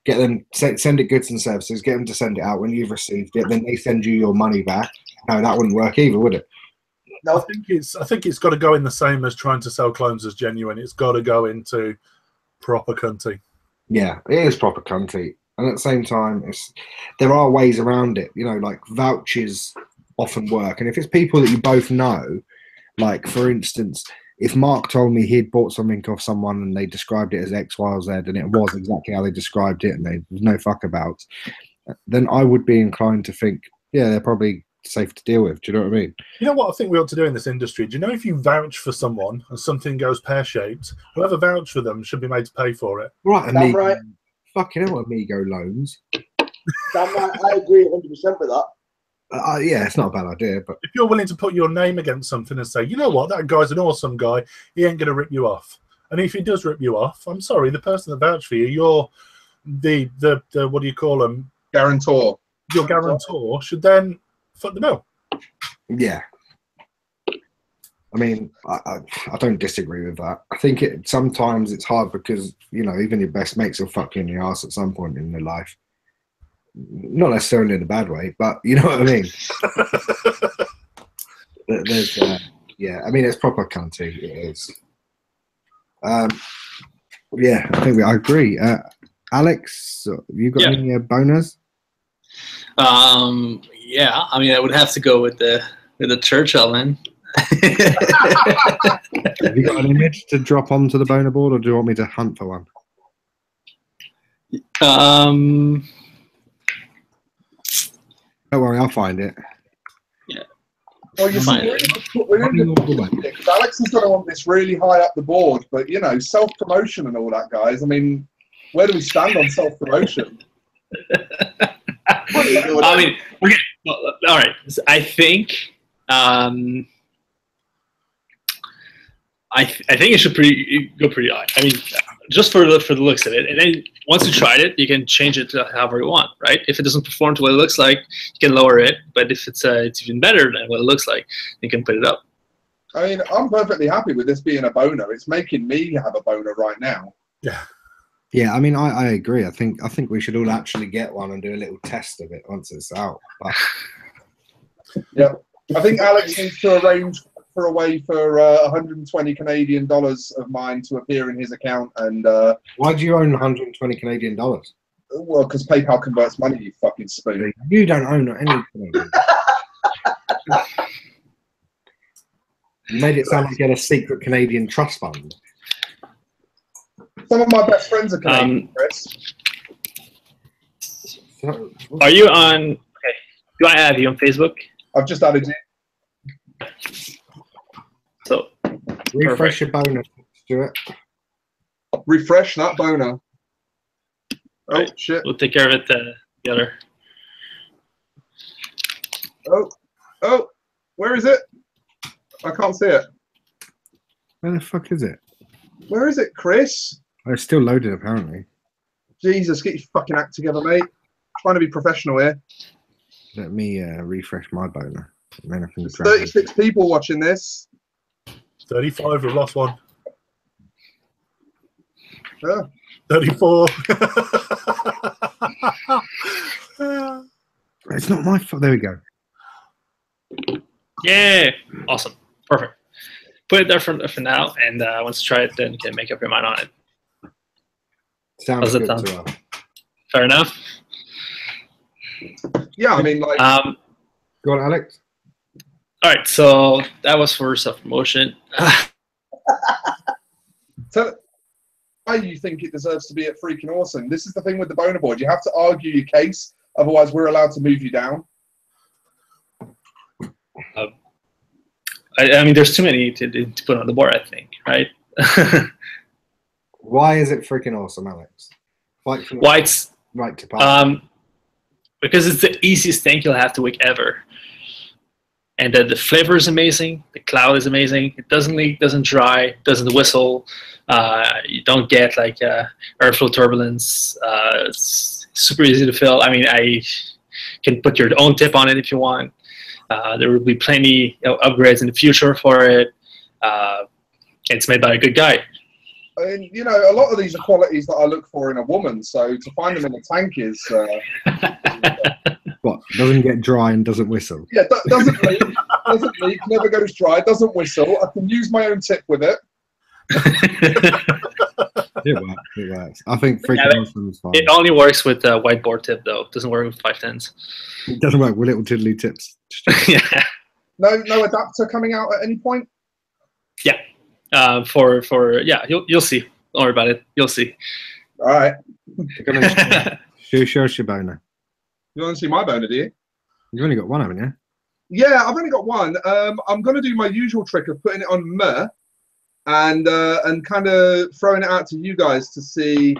get them, send it goods and services, get them to send it out when you've received it, then they send you your money back. No, that wouldn't work either, would it? No. I think it's got to go in the same as trying to sell clones as genuine. It's got to go into proper cunty. Yeah, it is proper cunty. And at the same time, there are ways around it. You know, like vouchers often work. And if it's people that you both know, like for instance, if Mark told me he'd bought something off someone and they described it as X, Y, or Z, and it was exactly how they described it, and there's no fuck about, then I would be inclined to think, yeah, they're probably safe to deal with. Do you know what I mean? You know what I think we ought to do in this industry? Do you know if you vouch for someone and something goes pear-shaped, whoever vouched for them should be made to pay for it? Right, Amigo. Right. Fucking hell, Amigo loans. Damn right, I agree 100% with that. Yeah, it's not a bad idea, but If you're willing to put your name against something and say, you know what, that guy's an awesome guy, he ain't going to rip you off. And if he does rip you off, I'm sorry, the person that vouched for you, you're the what do you call them? Guarantor. Your guarantor should then foot the bill. yeah. I mean, I don't disagree with that. I think sometimes it's hard because, you know, even your best mates will fuck you in the ass at some point in their life. Not necessarily in a bad way, but you know what I mean. There's, yeah, I mean, it's proper cunty. It is. Yeah, I agree. Alex, have you got any boners? Yeah, I mean, I would have to go with the Churchill, man. Have you got an image to drop onto the boner board, or do you want me to hunt for one? Don't worry, I'll find it. Yeah. Well, you see, we're in because Alex is going to want this really high up the board, but you know, self-promotion and all that, guys. I mean, where do we stand on self-promotion? I mean, okay, well, all right. I think I think it should go pretty high. I mean, just for the looks of it, and then once you tried it, you can change it to however you want, right? If it doesn't perform to what it looks like, you can lower it. But if it's even better than what it looks like, you can put it up. I mean, I'm perfectly happy with this being a boner. It's making me have a boner right now. Yeah. Yeah, I mean, I agree. I think we should all actually get one and do a little test of it once it's out. But... yeah, I think Alex needs to arrange for a way for 120 Canadian dollars of mine to appear in his account. And why do you own 120 Canadian dollars? Well, because PayPal converts money, you fucking spoon. You don't own any Canadian. You made it sound like you had a secret Canadian trust fund. Some of my best friends are Canadian, Chris. Are you on? Okay. Do I have you on Facebook? I've just added you. So refresh your boner, Stuart. Refresh that boner. Oh right. Shit! We'll take care of it together. Oh, where is it? I can't see it. Where the fuck is it? Where is it, Chris? Oh, it's still loaded, apparently. Jesus, get your fucking act together, mate. Trying to be professional here. Let me refresh my boner. There's 36 people watching this. 35, we've lost one. Yeah. 34. It's not my fault. There we go. Yeah, awesome, perfect. Put it there for now, and once you try it, then you can make up your mind on it. Sounds good to us. Fair enough. Yeah, I mean, like. Go on, Alex. All right, so that was for self-promotion. Tell why you think it deserves to be at freaking awesome. This is the thing with the boner board. You have to argue your case, otherwise we're allowed to move you down. I mean, there's too many to put on the board, I think, right? Why is it freaking awesome, Alex? Why it's right to pass. Because it's the easiest thing you'll have to wick ever. And the flavor is amazing. The cloud is amazing. It doesn't leak, doesn't dry, doesn't whistle. You don't get like airflow turbulence. It's super easy to fill. I mean, I can put your own tip on it if you want. There will be plenty of upgrades in the future for it. It's made by a good guy. And you know, a lot of these are qualities that I look for in a woman. So to find them in a tank is. What? Doesn't get dry and doesn't whistle. Yeah, doesn't leak. Doesn't leak. Never goes dry. Doesn't whistle. I can use my own tip with it. It works. It works. I think Yeah, freaking awesome is fine. It only works with a whiteboard tip, though. It doesn't work with 510s. It doesn't work with little tiddly tips. Yeah. No adapter coming out at any point. Yeah. Yeah, you'll see. Don't worry about it. You'll see. All right. Show us your boner. You want to see my boner, do you? You've only got one, haven't you? Yeah, I've only got one. I'm going to do my usual trick of putting it on Meh and kind of throwing it out to you guys to see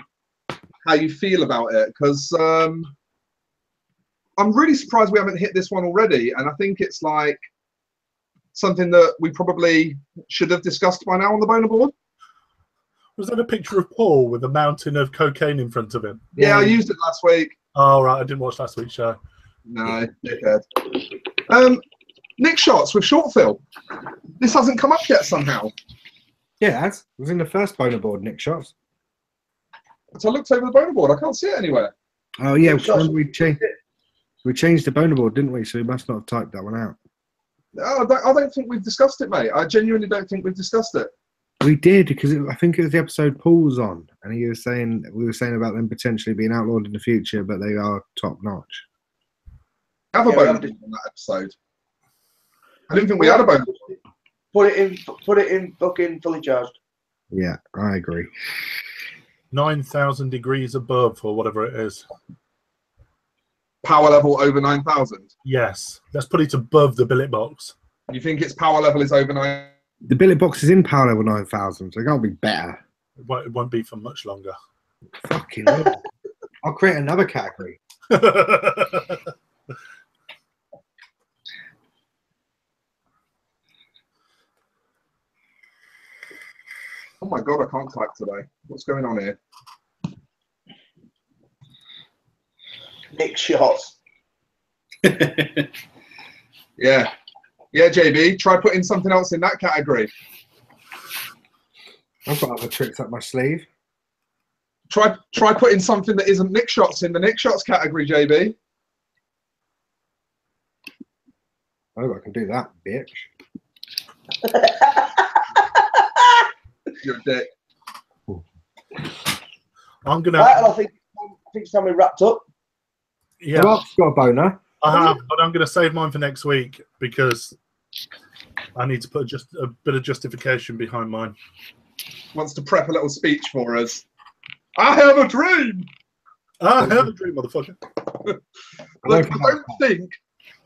how you feel about it, because I'm really surprised we haven't hit this one already, and I think it's like something that we probably should have discussed by now on the boner board. Was that a picture of Paul with a mountain of cocaine in front of him? Yeah, I used it last week. Oh, right. I didn't watch last week's show. No, dickhead. Nick shots with short fill. This hasn't come up yet somehow. Yeah, it was in the first boner board, Nick shots. So I looked over the boner board. I can't see it anywhere. Oh, yeah. Shots. We changed the boner board, didn't we? So we must not have typed that one out. Oh, I don't think we've discussed it, mate. I genuinely don't think we've discussed it. We did, because I think it was the episode Paul was on, and we were saying about them potentially being outlawed in the future, but they are top notch. Have a boner board on that episode. I didn't think we had a boner board. Put it in fucking fully charged. Yeah, I agree. 9,000 degrees above, or whatever it is. Power level over 9,000. Yes. Let's put it above the billet box. You think its power level is over 9? The billet box is in power level 9,000, so it can't be better. It won't be for much longer. Fucking hell. I'll create another category. Oh my god, I can't type today. What's going on here? Nick shots. Yeah. Yeah, JB, try putting something else in that category. I've got other tricks up my sleeve. Try putting something that isn't Nick shots in the Nick shots category, JB. Oh, I can do that, bitch. You're a dick. I'm gonna. Right, I think it's time we wrapped up. Yeah, Well, I've got a boner. I have, but I'm gonna save mine for next week because I need to put just a bit of justification behind mine. Wants to prep a little speech for us. I have a dream. I have a dream, motherfucker. Look, I don't think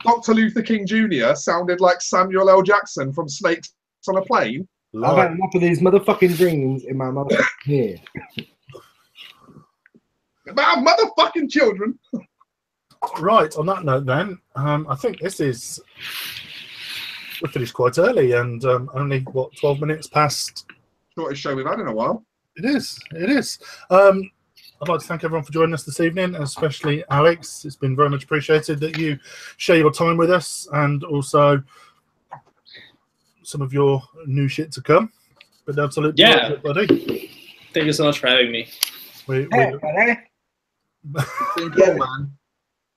Dr. Luther King Jr. sounded like Samuel L. Jackson from Snakes on a Plane. I've had enough of these motherfucking dreams in my motherfucking head. About motherfucking children. Right, on that note then, I think we finished quite early and only, what, 12 minutes past? Shortest show we've had in a while. It is. I'd like to thank everyone for joining us this evening, especially Alex. It's been very much appreciated that you share your time with us and also some of your new shit to come. But absolutely, Yeah. buddy. Thank you so much for having me. We, Man.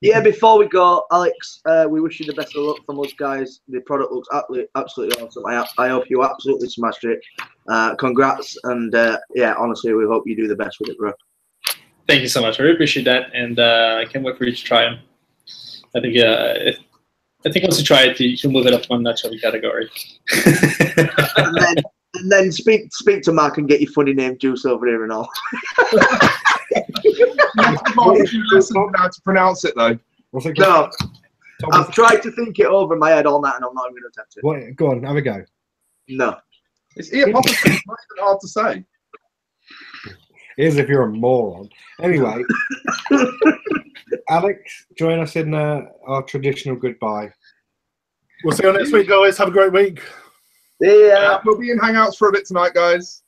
Yeah, before we go, Alex, we wish you the best of luck from us guys. The product looks absolutely awesome. I hope you absolutely smashed it. Congrats, and yeah, honestly, we hope you do the best with it, bro. Thank you so much. I really appreciate that, and I can't wait for you to try them. I think once you try it, you can move it up one notch every category. and then speak to Mark and get your funny name Juice over here and all. You listen how to pronounce it though. No, I've tried to think it over in my head all night, and I'm not even going to attempt it. What? Go on, have a go. No. It's E-Apothecary. It's not even hard to say. Here's if you're a moron. Anyway, Alex, join us in our traditional goodbye. We'll see you next week, guys. Have a great week. Yeah. We'll be in Hangouts for a bit tonight, guys.